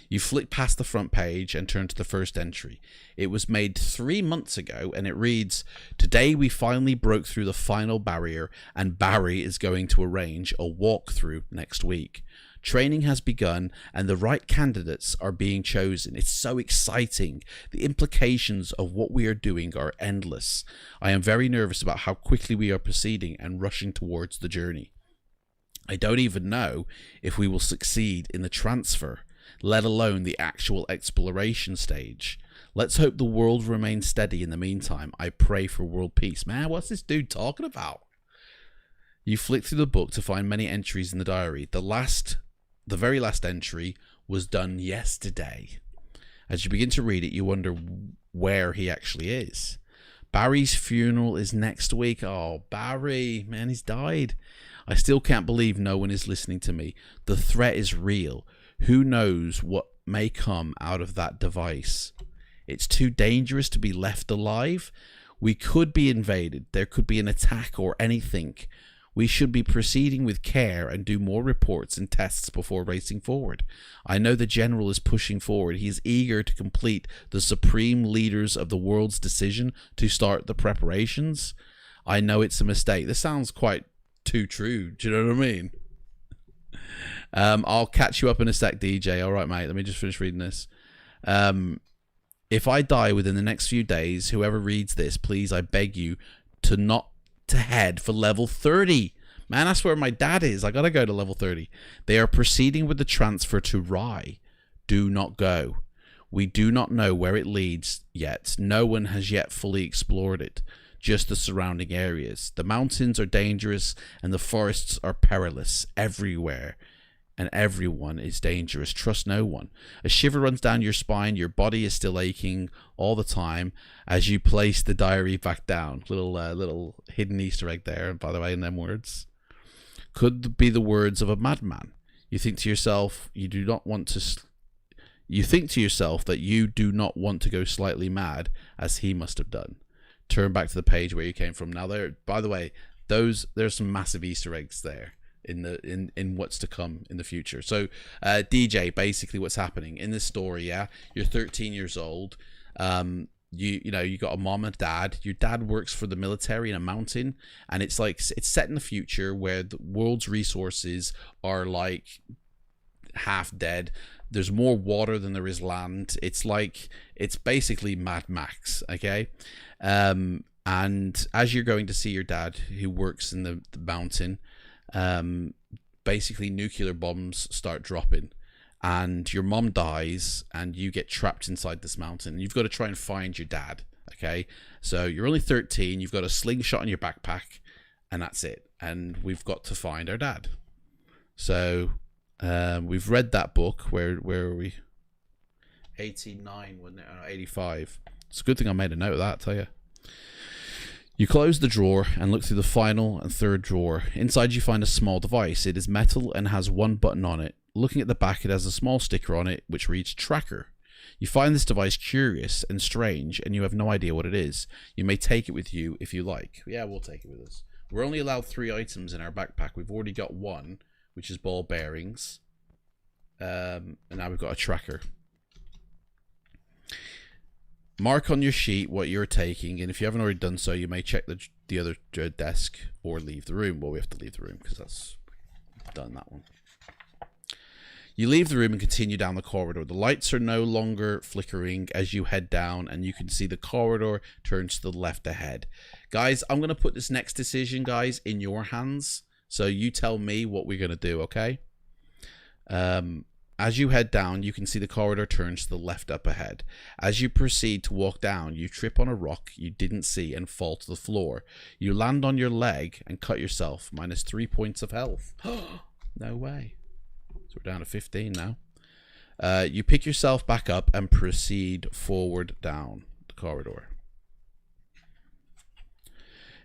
Speaker 1: You flick past the front page and turn to the first entry. It was made 3 months ago and it reads, "Today we finally broke through the final barrier and Barry is going to arrange a walkthrough next week. Training has begun and the right candidates are being chosen. It's so exciting. The implications of what we are doing are endless. I am very nervous about how quickly we are proceeding and rushing towards the journey. I don't even know if we will succeed in the transfer, let alone the actual exploration stage. Let's hope the world remains steady in the meantime. I pray for world peace." Man, what's this dude talking about? You flick through the book to find many entries in the diary. The very last entry was done yesterday. As you begin to read it, you wonder where he actually is. Barry's funeral is next week. Oh, Barry, man, he's died. I still can't believe no one is listening to me. The threat is real. Who knows what may come out of that device? It's too dangerous to be left alive. We could be invaded. There could be an attack or anything. We should be proceeding with care and do more reports and tests before racing forward. I know the general is pushing forward. He is eager to complete the supreme leaders of the world's decision to start the preparations. I know it's a mistake. This sounds quite too true. Do you know what I mean? I'll catch you up in a sec, DJ. All right, mate. Let me just finish reading this. If I die within the next few days, whoever reads this, please, I beg you to not to head for level 30. Man, that's where my dad is. I gotta go to level 30. They are proceeding with the transfer to Rye. Do not go. We do not know where it leads yet. No one has yet fully explored it. Just the surrounding areas. The mountains are dangerous and the forests are perilous everywhere. And everyone is dangerous. Trust no one. A shiver runs down your spine. Your body is still aching all the time as you place the diary back down. Little hidden Easter egg there, by the way, in them words. Could be the words of a madman. You think to yourself, you do not want to. You think to yourself that you do not want to go slightly mad, as he must have done. Turn back to the page where you came from. Now, there. By the way, there's some massive Easter eggs there in what's to come in the future. So DJ, basically what's happening in this story, yeah, you're 13 years old, you know, you got a mom and dad. Your dad works for the military in a mountain, and it's like it's set in the future where the world's resources are like half dead. There's more water than there is land. It's basically Mad Max, okay? And as you're going to see your dad, who works in the mountain, basically nuclear bombs start dropping, and your mom dies, and you get trapped inside this mountain. You've got to try and find your dad, okay? So you're only 13, you've got a slingshot in your backpack, and that's it. And we've got to find our dad. So we've read that book. Where are we? 89, wasn't it? 85. It's a good thing I made a note of that, I tell you. You close the drawer and look through the final and third drawer. Inside you find a small device. It is metal and has one button on it. Looking at the back, it has a small sticker on it which reads Tracker. You find this device curious and strange, and you have no idea what it is. You may take it with you if you like. Yeah, we'll take it with us. We're only allowed 3 items in our backpack. We've already got 1, which is ball bearings. And now we've got a tracker. Mark on your sheet what you're taking, and if you haven't already done so, you may check the other desk or leave the room. Well, we have to leave the room because that's done that one. You leave the room and continue down the corridor. The lights are no longer flickering as you head down, and you can see the corridor turns to the left ahead. Guys, I'm going to put this next decision, guys, in your hands. So you tell me what we're going to do, okay? As you head down, you can see the corridor turns to the left up ahead. As you proceed to walk down, you trip on a rock you didn't see and fall to the floor. You land on your leg and cut yourself, minus 3 points of health. No way. So we're down to 15 now. You pick yourself back up and proceed forward down the corridor.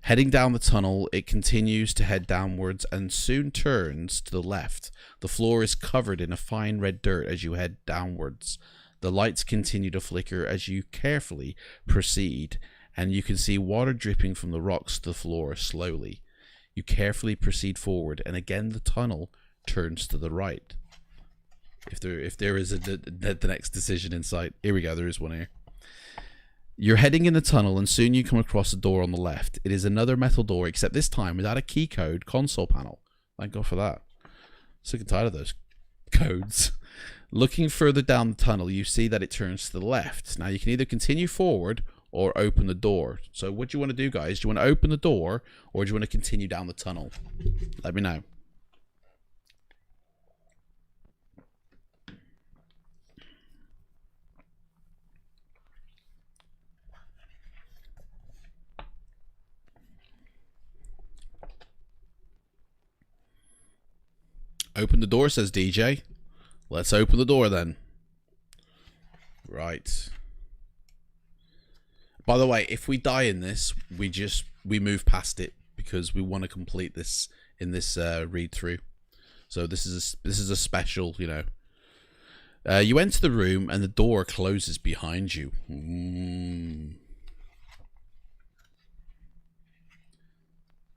Speaker 1: Heading down the tunnel, it continues to head downwards and soon turns to the left. The floor is covered in a fine red dirt as you head downwards. The lights continue to flicker as you carefully proceed, and you can see water dripping from the rocks to the floor slowly. You carefully proceed forward, and again the tunnel turns to the right. If there is the next decision in sight. Here we go, there is one here. You're heading in the tunnel, and soon you come across a door on the left. It is another metal door, except this time without a key code console panel. Thank God for that. Sick and tired of those codes. Looking further down the tunnel, you see that it turns to the left. Now you can either continue forward or open the door. So what do you want to do, guys? Do you want to open the door, or do you want to continue down the tunnel? Let me know. Open the door, says DJ. Let's open the door then. Right. By the way, if we die in this, we move past it because we want to complete this in this read through. So this is a special, you know. You enter the room and the door closes behind you. And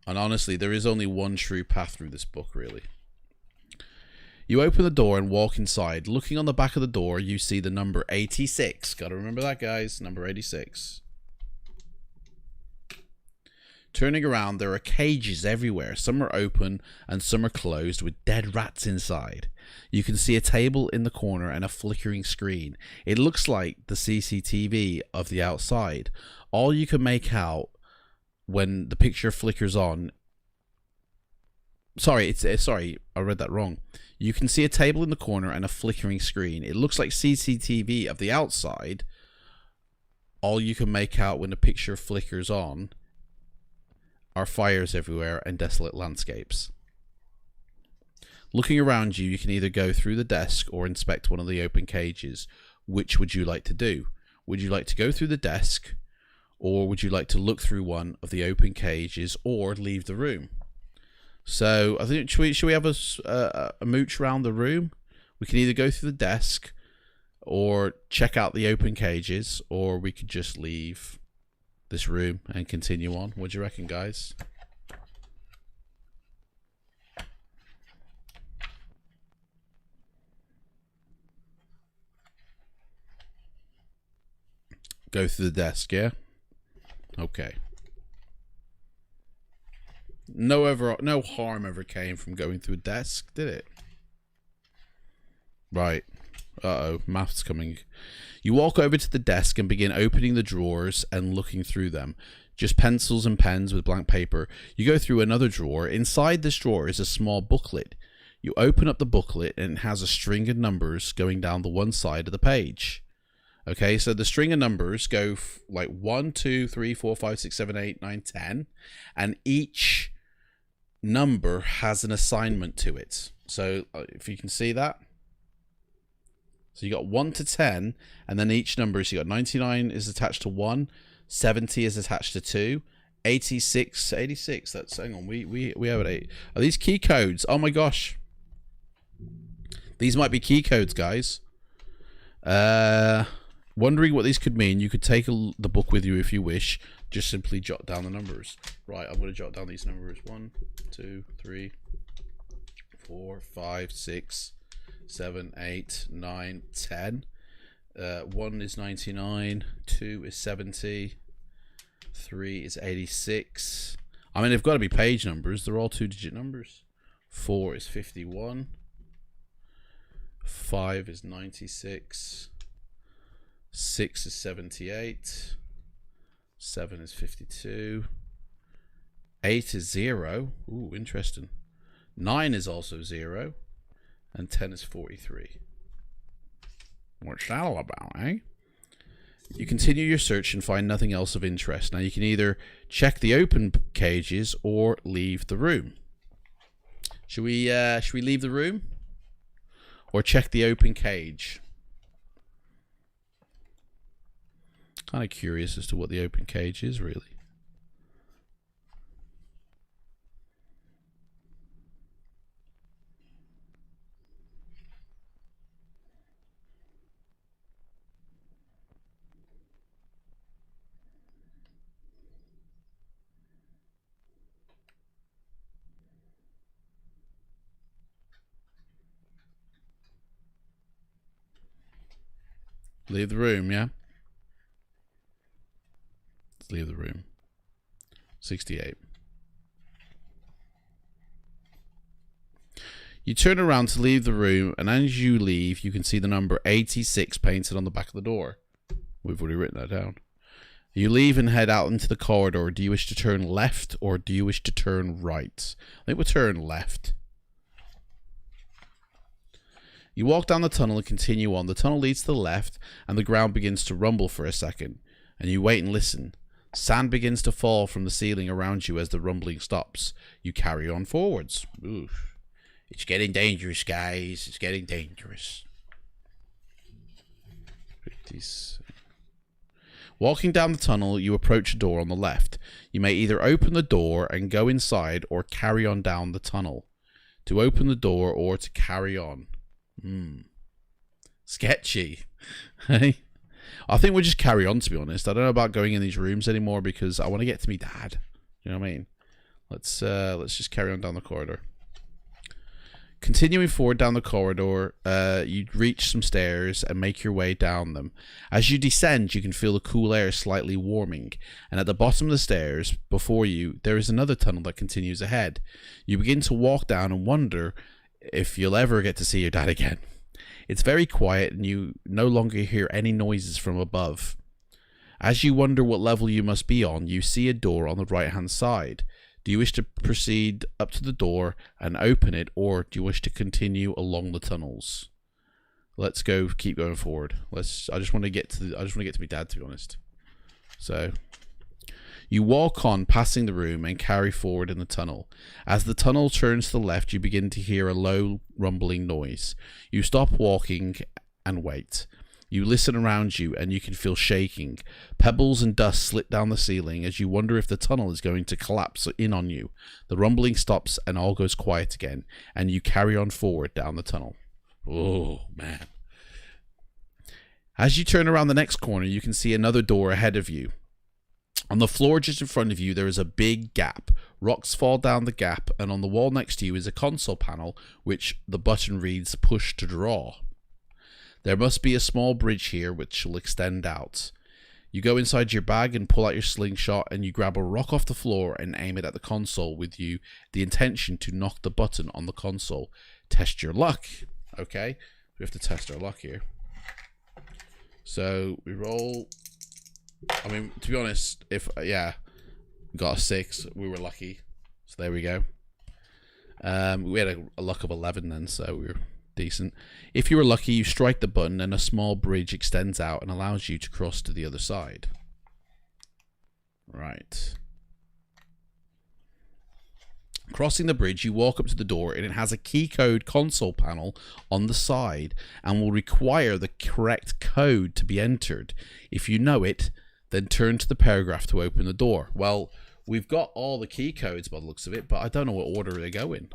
Speaker 1: honestly, there is only one true path through this book, really. You open the door and walk inside. Looking on the back of the door, you see the number 86. Gotta remember that, guys. Number 86. Turning around, there are cages everywhere. Some are open and some are closed with dead rats inside. You can see a table in the corner and a flickering screen. It looks like the CCTV of the outside. All you can make out when the picture flickers on... Sorry, I read that wrong. You can see a table in the corner and a flickering screen. It looks like CCTV of the outside. All you can make out when the picture flickers on are fires everywhere and desolate landscapes. Looking around you, you can either go through the desk or inspect one of the open cages. Which would you like to do? Would you like to go through the desk, or would you like to look through one of the open cages or leave the room? So I think should we have a mooch around the room? We can either go through the desk or check out the open cages, or we could just leave this room and continue on. What do you reckon, guys? Go through the desk, yeah? Okay. No harm ever came from going through a desk, did it? Right. Uh-oh, math's coming. You walk over to the desk and begin opening the drawers and looking through them. Just pencils and pens with blank paper. You go through another drawer. Inside this drawer is a small booklet. You open up the booklet and it has a string of numbers going down the one side of the page. Okay, so the string of numbers go like 1, 2, 3, 4, 5, 6, 7, 8, 9, 10. And each number has an assignment to it. So if you can see that. So you got 1 to 10, and then each number, so you got 99 is attached to 1, 70 is attached to 2, 86, that's, hang on, we have it 8. Are these key codes? Oh my gosh. These might be key codes, guys. Wondering what these could mean, you could take the book with you if you wish. Just simply jot down the numbers. Right, I'm going to jot down these numbers. 1, 2, 3, 4, 5, 6, 7, 8, 9, 10. 1 is 99. 2 is 70. 3 is 86. I mean, they've got to be page numbers. They're all 2-digit numbers. 4 is 51. 5 is 96. 6 is 78. 7 is 52. 8 is 0. Ooh, interesting. 9 is also 0. And 10 is 43. What's that all about, eh? You continue your search and find nothing else of interest. Now you can either check the open cages or leave the room. Should we leave the room? Or check the open cage? Kind of curious as to what the open cage is, really. Leave the room, yeah? Let's leave the room. 68. You turn around to leave the room, and as you leave, you can see the number 86 painted on the back of the door. We've already written that down. You leave and head out into the corridor. Do you wish to turn left or do you wish to turn right? I think we'll turn left. You walk down the tunnel and continue on. The tunnel leads to the left, and the ground begins to rumble for a second, and you wait and listen. Sand begins to fall from the ceiling around you as the rumbling stops. You carry on forwards. Oof. It's getting dangerous, guys. It's getting dangerous. 50s. Walking down the tunnel, you approach a door on the left. You may either open the door and go inside or carry on down the tunnel. To open the door or to carry on. Sketchy. Hey, I think we'll just carry on, to be honest. I don't know about going in these rooms anymore because I want to get to me dad. You know what I mean? Let's just carry on down the corridor. Continuing forward down the corridor, you reach some stairs and make your way down them. As you descend, you can feel the cool air slightly warming, and at the bottom of the stairs before you, there is another tunnel that continues ahead. You begin to walk down and wonder if you'll ever get to see your dad again. It's very quiet, and you no longer hear any noises from above. As you wonder what level you must be on, you see a door on the right-hand side. Do you wish to proceed up to the door and open it, or do you wish to continue along the tunnels? Let's go. Keep going forward. I just want to get to my dad, to be honest. So you walk on, passing the room, and carry forward in the tunnel. As the tunnel turns to the left, you begin to hear a low rumbling noise. You stop walking and wait. You listen around you, and you can feel shaking. Pebbles and dust slip down the ceiling as you wonder if the tunnel is going to collapse in on you. The rumbling stops, and all goes quiet again, and you carry on forward down the tunnel. Oh, man. As you turn around the next corner, you can see another door ahead of you. On the floor just in front of you, there is a big gap. Rocks fall down the gap, and on the wall next to you is a console panel, which the button reads "Push to Draw." There must be a small bridge here which will extend out. You go inside your bag and pull out your slingshot, and you grab a rock off the floor and aim it at the console with the intention to knock the button on the console. Test your luck. Okay, we have to test our luck here. So we roll. I mean, to be honest, we got a 6, we were lucky. So there we go. We had a luck of 11 then, so we were decent. If you were lucky, you strike the button and a small bridge extends out and allows you to cross to the other side. Right. Crossing the bridge, you walk up to the door, and it has a key code console panel on the side and will require the correct code to be entered. If you know it, then turn to the paragraph to open the door. Well, we've got all the key codes by the looks of it, but I don't know what order they go in.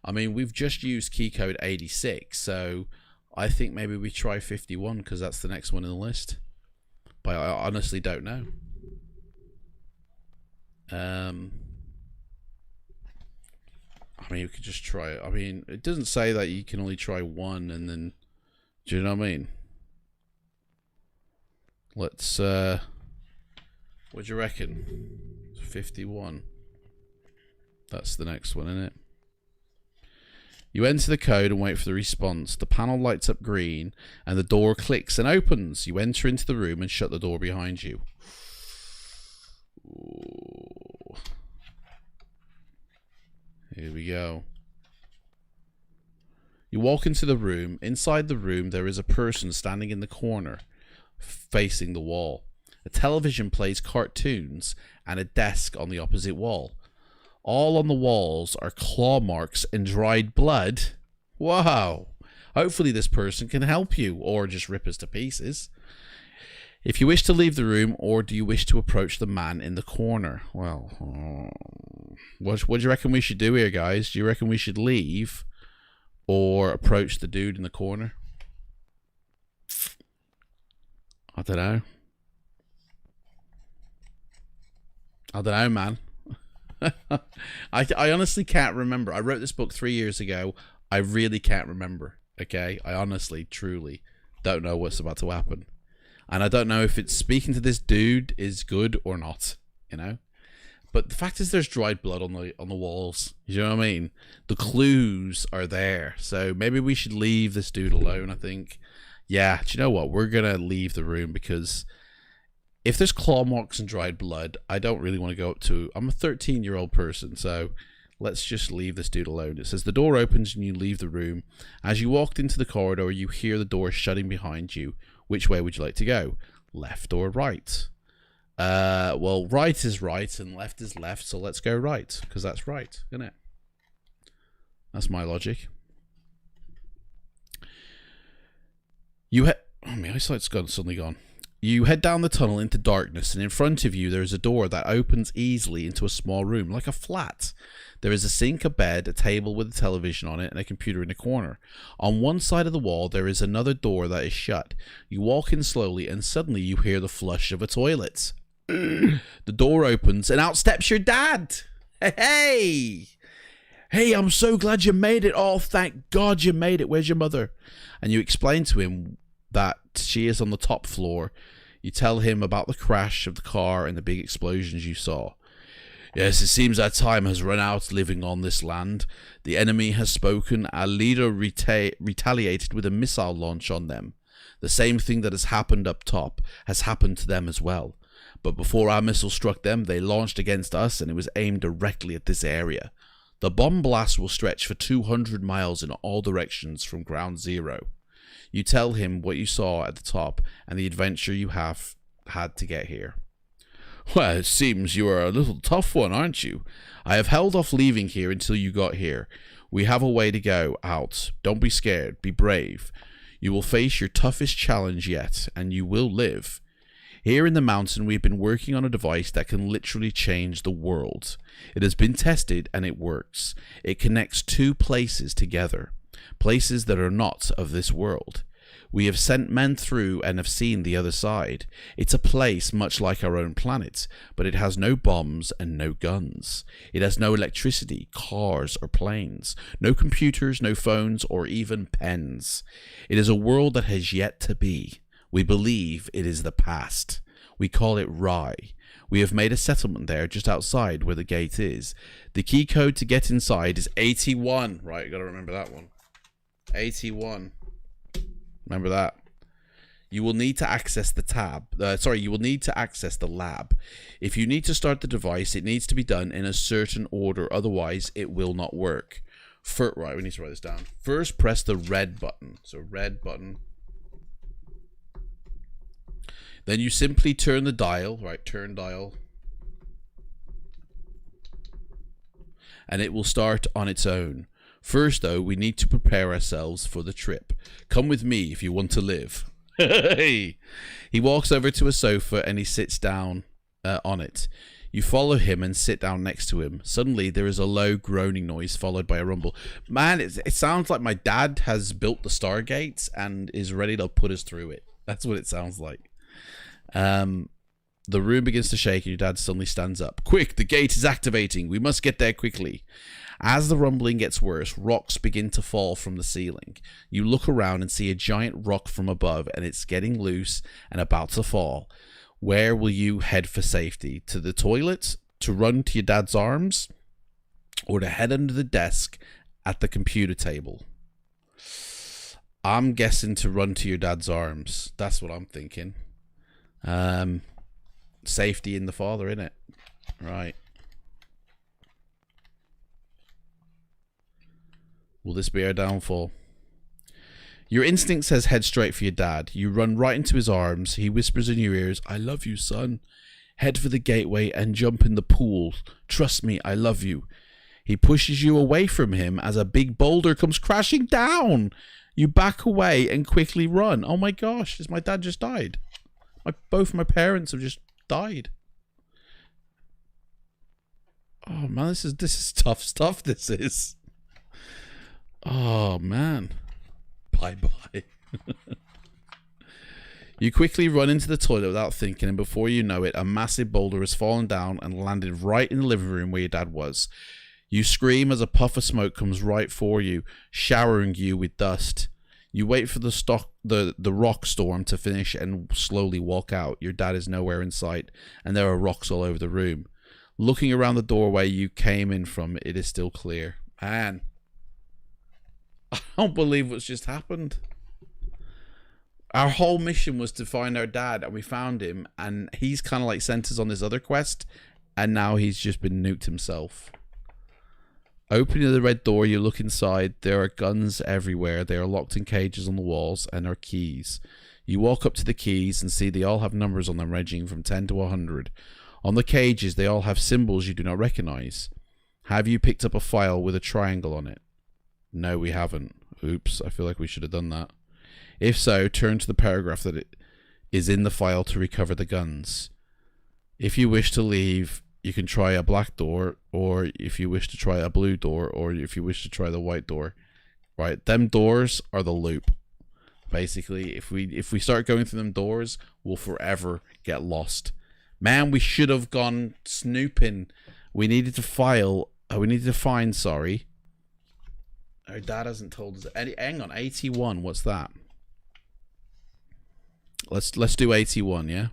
Speaker 1: I mean, we've just used key code 86, so I think maybe we try 51 because that's the next one in the list. But I honestly don't know. I mean, we could just try it. I mean, it doesn't say that you can only try one and then... Do you know what I mean? Let's... what do you reckon? 51. That's the next one, isn't it? You enter the code and wait for the response. The panel lights up green and the door clicks and opens. You enter into the room and shut the door behind you. Ooh. Here we go. You walk into the room. Inside the room, there is a person standing in the corner, facing the wall. A television plays cartoons and a desk on the opposite wall. All on the walls are claw marks and dried blood. Wow. Hopefully this person can help you, or just rip us to pieces. If you wish to leave the room, or do you wish to approach the man in the corner? Well, what do you reckon we should do here, guys? Do you reckon we should leave or approach the dude in the corner? I don't know. I don't know, man. I honestly can't remember. I wrote this book 3 years ago. I really can't remember. Okay, I honestly, truly don't know what's about to happen, and I don't know if it's speaking to this dude is good or not. You know, but the fact is, there's dried blood on the walls. You know what I mean? The clues are there, so maybe we should leave this dude alone. I think. Yeah, do you know what? We're gonna leave the room because if there's claw marks and dried blood, I don't really want to go up to... I'm a 13-year-old person, so let's just leave this dude alone. It says the door opens and you leave the room. As you walked into the corridor, you hear the door shutting behind you. Which way would you like to go? Left or right? Well, right is right and left is left, so let's go right, because that's right, isn't it? That's my logic. Oh, my eyesight's suddenly gone. You head down the tunnel into darkness, and in front of you there is a door that opens easily into a small room, like a flat. There is a sink, a bed, a table with a television on it, and a computer in a corner. On one side of the wall there is another door that is shut. You walk in slowly, and suddenly you hear the flush of a toilet. The door opens, and out steps your dad! Hey! Hey, I'm so glad you made it. Oh, thank God you made it. Where's your mother? And you explain to him that she is on the top floor. You tell him about the crash of the car and the big explosions you saw. Yes, it seems our time has run out living on this land. The enemy has spoken. Our leader retaliated with a missile launch on them. The same thing that has happened up top has happened to them as well. But before our missile struck them, they launched against us, and it was aimed directly at this area. The bomb blast will stretch for 200 miles in all directions from ground zero. You tell him what you saw at the top and the adventure you have had to get here. Well, it seems you are a little tough one, aren't you? I have held off leaving here until you got here. We have a way to go out. Don't be scared. Be brave. You will face your toughest challenge yet, and you will live. Here in the mountain, we've been working on a device that can literally change the world. It has been tested, and it works. It connects two places together, places that are not of this world. We have sent men through and have seen the other side. It's a place much like our own planet, but it has no bombs and no guns. It has no electricity, cars, or planes, no computers, no phones, or even pens. It is a world that has yet to be. We believe it is the past. We call it Rye. We have made a settlement there just outside where the gate is. The key code to get inside is 81. Right, you gotta remember that one. 81. Remember that. You will need to access the you will need to access the lab. If you need to start the device, it needs to be done in a certain order, otherwise it will not work. Right, we need to write this down. First, press the red button. So red button. Then you simply turn the dial, right, turn dial. And it will start on its own. First, though, we need to prepare ourselves for the trip. Come with me if you want to live. He walks over to a sofa and he sits down on it. You follow him and sit down next to him. Suddenly, there is a low groaning noise followed by a rumble. Man, it sounds like my dad has built the Stargates and is ready to put us through it. That's what it sounds like. The room begins to shake and your dad suddenly stands up. Quick, the gate is activating. We must get there quickly. As the rumbling gets worse, rocks begin to fall from the ceiling. You look around and see a giant rock from above, and it's getting loose and about to fall. Where will you head for safety? To the toilet? To run to your dad's arms? Or to head under the desk at the computer table? I'm guessing to run to your dad's arms. That's what I'm thinking. Safety in the father, innit? Right. Will this be our downfall? Your instinct says head straight for your dad. You run right into his arms. He whispers in your ears, I love you, son. Head for the gateway and jump in the pool. Trust me, I love you. He pushes you away from him as a big boulder comes crashing down. You back away and quickly run. Oh my gosh, my dad just died. Both my parents have just died. Oh man, this is tough stuff. This is. Oh man. Bye bye. You quickly run into the toilet without thinking, and before you know it, a massive boulder has fallen down and landed right in the living room where your dad was. You scream as a puff of smoke comes right for you, showering you with dust. You wait for the rock storm to finish and slowly walk out. Your dad is nowhere in sight, and there are rocks all over the room. Looking around the doorway you came in from, it is still clear. Man, I don't believe what's just happened. Our whole mission was to find our dad, and we found him, and he's kind of like sent us on this other quest, and now he's just been nuked himself. Opening the red door, you look inside. There are guns everywhere. They are locked in cages on the walls and are keys. You walk up to the keys and see they all have numbers on them ranging from 10 to 100. On the cages, they all have symbols you do not recognize. Have you picked up a file with a triangle on it? No, we haven't. Oops, I feel like we should have done that. If so, turn to the paragraph that it is in the file to recover the guns. If you wish to leave, you can try a black door, or if you wish to try a blue door, or if you wish to try the white door. Right, them doors are the loop. Basically, if we start going through them doors, we'll forever get lost. Man, we should have gone snooping. We needed to find, Our dad hasn't told us any. Hang on, 81. What's that? Let's do 81. Yeah.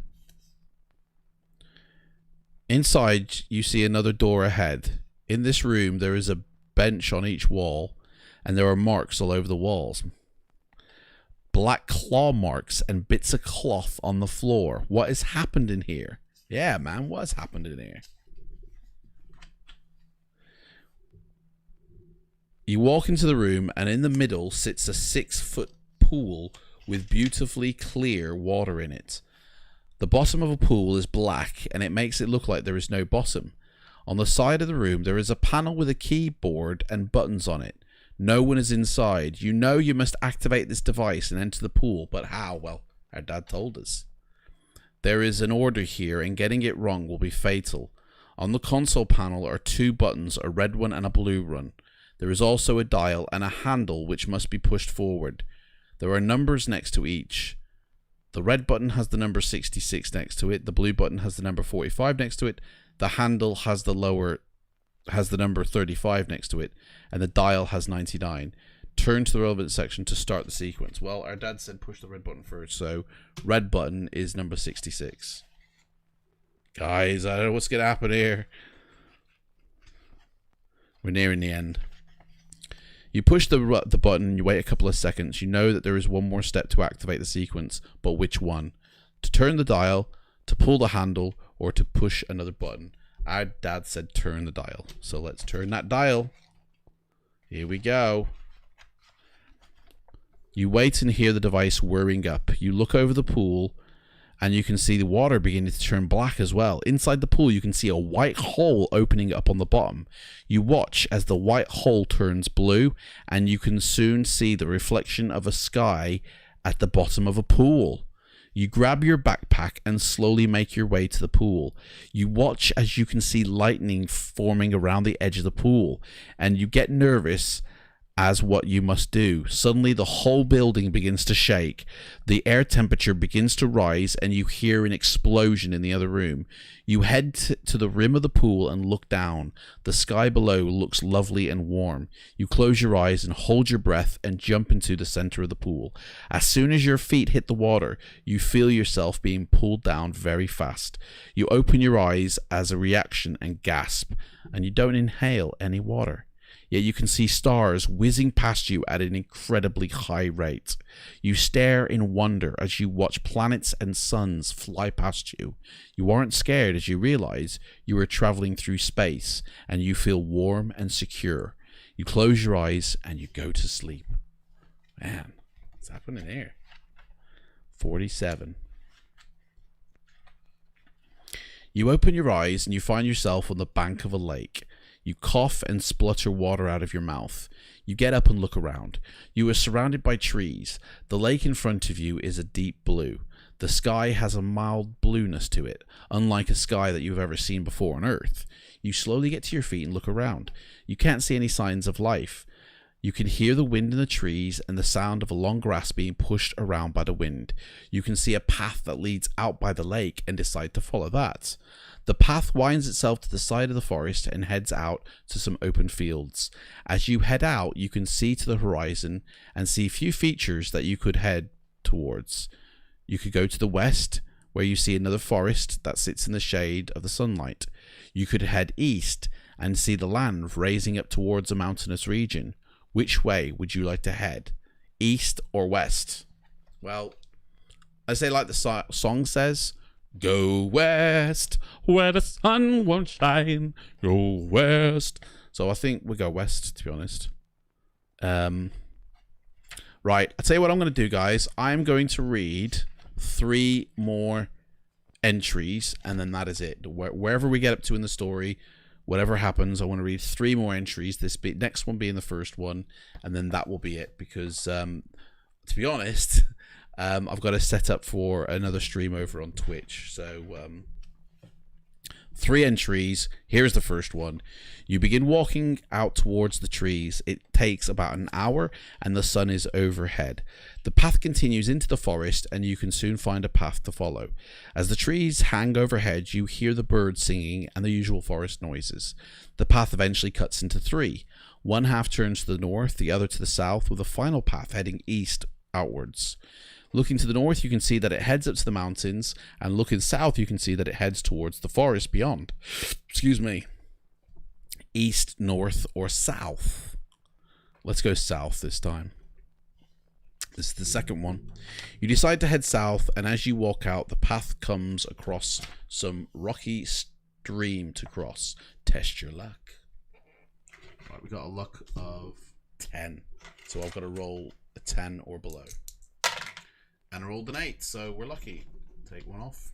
Speaker 1: Inside, you see another door ahead. In this room, there is a bench on each wall, and there are marks all over the walls. Black claw marks and bits of cloth on the floor. What has happened in here? Yeah, man, what has happened in here? You walk into the room, and in the middle sits a 6-foot pool with beautifully clear water in it. The bottom of a pool is black, and it makes it look like there is no bottom. On the side of the room, there is a panel with a keyboard and buttons on it. No one is inside. You know you must activate this device and enter the pool, but how? Well, our dad told us. There is an order here, and getting it wrong will be fatal. On the console panel are 2 buttons, a red one and a blue one. There is also a dial and a handle which must be pushed forward. There are numbers next to each. The red button has the number 66 next to it. The blue button has the number 45 next to it. The handle has the number 35 next to it, and the dial has 99. Turn to the relevant section to start the sequence. Well, our dad said push the red button first, so red button is number 66. Guys, I don't know what's going to happen here. We're nearing the end. You push the button, you wait a couple of seconds. You know that there is one more step to activate the sequence, but which one? To turn the dial, to pull the handle, or to push another button. Our dad said turn the dial. So let's turn that dial. Here we go. You wait and hear the device whirring up. You look over the pool, and you can see the water beginning to turn black as well. Inside the pool, you can see a white hole opening up on the bottom. You watch as the white hole turns blue, and you can soon see the reflection of a sky at the bottom of a pool. You grab your backpack and slowly make your way to the pool. You watch as you can see lightning forming around the edge of the pool, and you get nervous as what you must do. Suddenly the whole building begins to shake. The air temperature begins to rise, and you hear an explosion in the other room. You head to the rim of the pool and look down. The sky below looks lovely and warm. You close your eyes and hold your breath and jump into the center of the pool. As soon as your feet hit the water, you feel yourself being pulled down very fast. You open your eyes as a reaction and gasp, and you don't inhale any water. Yet you can see stars whizzing past you at an incredibly high rate. You stare in wonder as you watch planets and suns fly past you. You aren't scared as you realize you are traveling through space, and you feel warm and secure. You close your eyes and you go to sleep. Man, what's happening here? 47. You open your eyes and you find yourself on the bank of a lake. You cough and splutter water out of your mouth. You get up and look around. You are surrounded by trees. The lake in front of you is a deep blue. The sky has a mild blueness to it, unlike a sky that you've ever seen before on Earth. You slowly get to your feet and look around. You can't see any signs of life. You can hear the wind in the trees and the sound of a long grass being pushed around by the wind. You can see a path that leads out by the lake and decide to follow that. The path winds itself to the side of the forest and heads out to some open fields. As you head out, you can see to the horizon and see few features that you could head towards. You could go to the west, where you see another forest that sits in the shade of the sunlight. You could head east and see the land raising up towards a mountainous region. Which way would you like to head? East or west? Well, I say like the song says, go west, where the sun won't shine. Go west. So I think we go west, to be honest. Right, I'll tell you what I'm going to do, guys. I'm going to read 3 more entries, and then that is it. Wherever we get up to in the story, whatever happens, I want to read 3 more entries. This next one being the first one, and then that will be it. Because, to be honest, I've got to set up for another stream over on Twitch. So, 3 entries. Here's the first one. You begin walking out towards the trees. It takes about an hour, and the sun is overhead. The path continues into the forest, and you can soon find a path to follow. As the trees hang overhead, you hear the birds singing and the usual forest noises. The path eventually cuts into 3. One half turns to the north, the other to the south, with a final path heading east outwards. Looking to the north, you can see that it heads up to the mountains, and looking south, you can see that it heads towards the forest beyond. Excuse me. East, north, or south? Let's go south this time. This is the second one. You decide to head south, and as you walk out, the path comes across some rocky stream to cross. Test your luck. Right, we got a luck of 10. So I've got to roll a 10 or below. And I rolled an 8, so we're lucky. Take one off.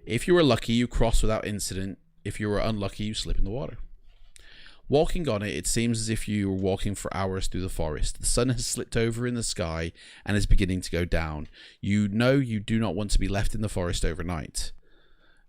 Speaker 1: If you were lucky, you cross without incident. If you were unlucky, you slip in the water. Walking on it, it seems as if you were walking for hours through the forest. The sun has slipped over in the sky and is beginning to go down. You know you do not want to be left in the forest overnight.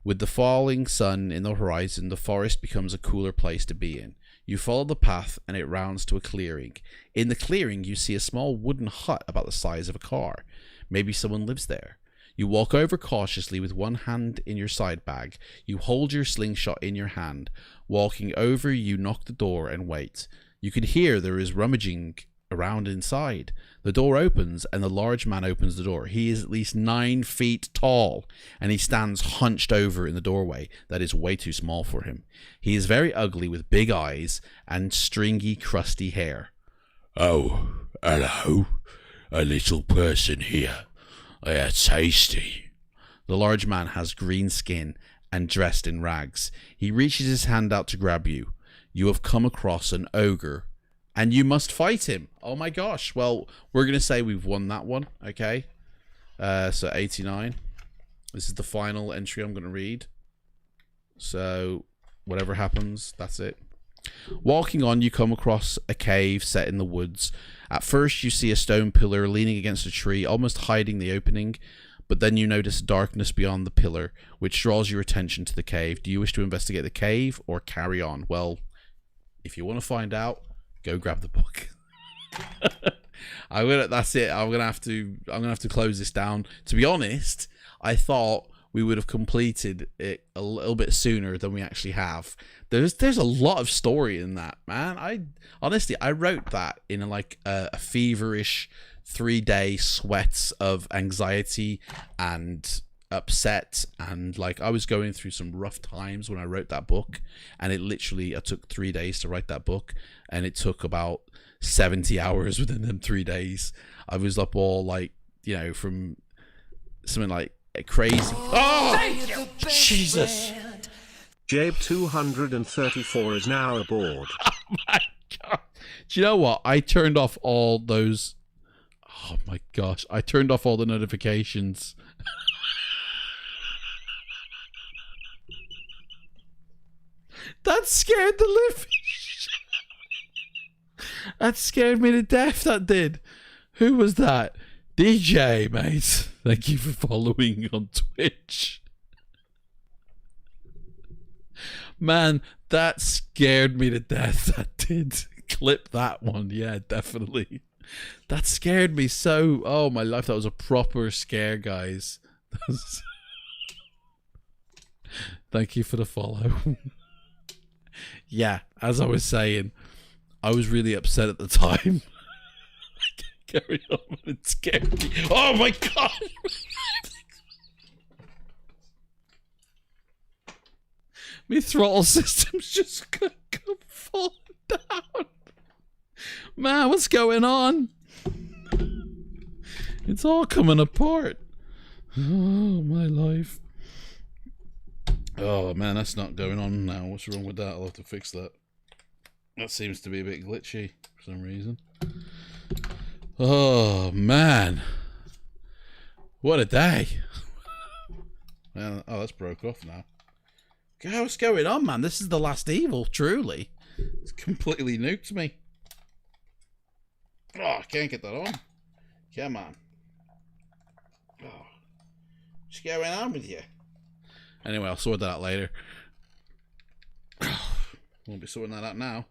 Speaker 1: With the falling sun in the horizon, the forest becomes a cooler place to be in. You follow the path and it rounds to a clearing. In the clearing, you see a small wooden hut about the size of a car. Maybe someone lives there. You walk over cautiously with one hand in your side bag. You hold your slingshot in your hand. Walking over, you knock the door and wait. You can hear there is rummaging around inside. The door opens and the large man opens the door. He is at least 9 feet tall and he stands hunched over in the doorway. That is way too small for him. He is very ugly with big eyes and stringy, crusty hair.
Speaker 2: Oh, hello. A little person here. They are tasty.
Speaker 1: The large man has green skin and dressed in rags. He reaches his hand out to grab you. You have come across an ogre and you must fight him. Oh my gosh. Well, we're going to say we've won that one. Okay. So 89. This is the final entry I'm going to read. So whatever happens, that's it. Walking on, you come across a cave set in the woods. At first, you see a stone pillar leaning against a tree, almost hiding the opening. But then you notice darkness beyond the pillar, which draws your attention to the cave. Do you wish to investigate the cave or carry on? Well, if you want to find out, go grab the book. That's it. I'm gonna have to close this down. To be honest, I thought we would have completed it a little bit sooner than we actually have. There's a lot of story in that, man. I wrote that in like a feverish 3-day sweats of anxiety and upset, and like I was going through some rough times when I wrote that book, and it took 3 days to write that book, and it took about 70 hours within them 3 days. I was up all like, you know, from something like crazy. Oh, Jesus.
Speaker 3: Jabe 234 is now aboard.
Speaker 1: Oh my God. Do you know what? I turned off all those. Oh my gosh. I turned off all the notifications. That scared the living. That scared me to death, that did. Who was that? DJ, mate. Thank you for following on Twitch. Man, that scared me to death. That did. Clip that one. Yeah, definitely. That scared me so. Oh, my life. That was a proper scare, guys. Thank you for the follow. Yeah, as I was saying, I was really upset at the time. Carry on, it scared me. Oh my God! My throttle system's just gonna come falling down. Man, what's going on? It's all coming apart. Oh, my life. Oh man, that's not going on now. What's wrong with that? I'll have to fix that. That seems to be a bit glitchy for some reason. Oh man, what a day. Well, oh, that's broke off now. What's going on, man? This is the last evil, truly. It's completely nuked me. Oh, I can't get that on. Come on. Oh, what's going on with you? Anyway, I'll sort that out later. Won't be sorting that out now.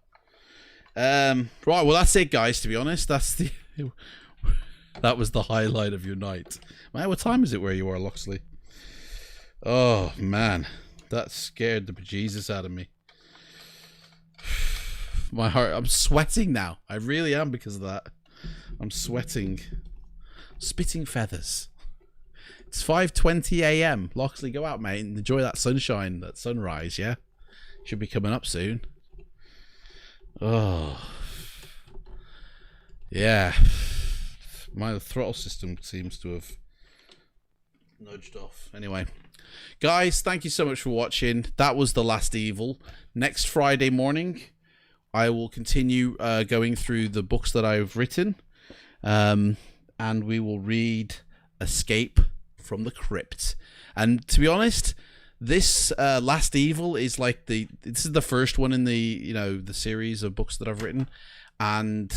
Speaker 1: Right, well that's it, guys. To be honest, that was the highlight of your night. Man, what time is it where you are, Loxley? Oh man, that scared the bejesus out of me. my heart. I'm sweating now. I really am because of that. I'm sweating. Spitting feathers. It's 5:20 a.m. Loxley, go out, mate, and enjoy that sunshine, that sunrise, yeah? Should be coming up soon. Oh. Yeah. My throttle system seems to have nudged off. Anyway. Guys, thank you so much for watching. That was The Last Evil. Next Friday morning, I will continue going through the books that I've written. And we will read Escape from the Crypt. And to be honest, this Last Evil is like this is the first one in the the series of books that I've written, and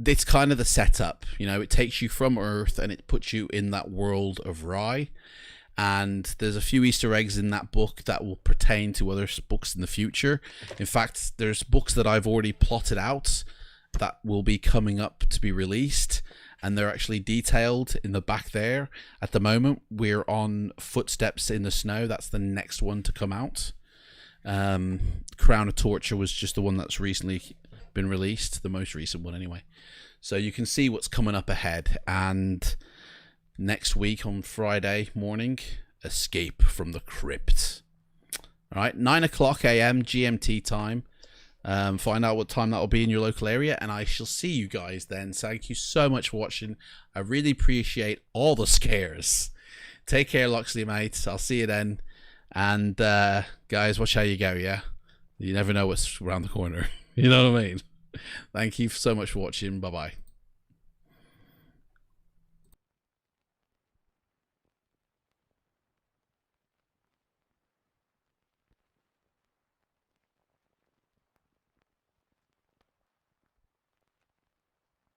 Speaker 1: it's kind of the setup. It takes you from Earth and it puts you in that world of Rye. And there's a few Easter eggs in that book that will pertain to other books in the future. In fact, there's books that I've already plotted out that will be coming up to be released, and they're actually detailed in the back there. At the moment, we're on Footsteps in the Snow. That's the next one to come out. Crown of Torture was just the one that's recently been released, the most recent one anyway. So you can see what's coming up ahead. And next week on Friday morning, Escape from the Crypt. All right, 9 o'clock a.m. GMT time. Find out what time that will be in your local area, and I shall see you guys then. Thank you so much for watching. I really appreciate all the scares. Take care, Loxley, mate. I'll see you then. And guys, watch how you go, yeah? You never know what's around the corner. You know what I mean? Thank you so much for watching. Bye-bye.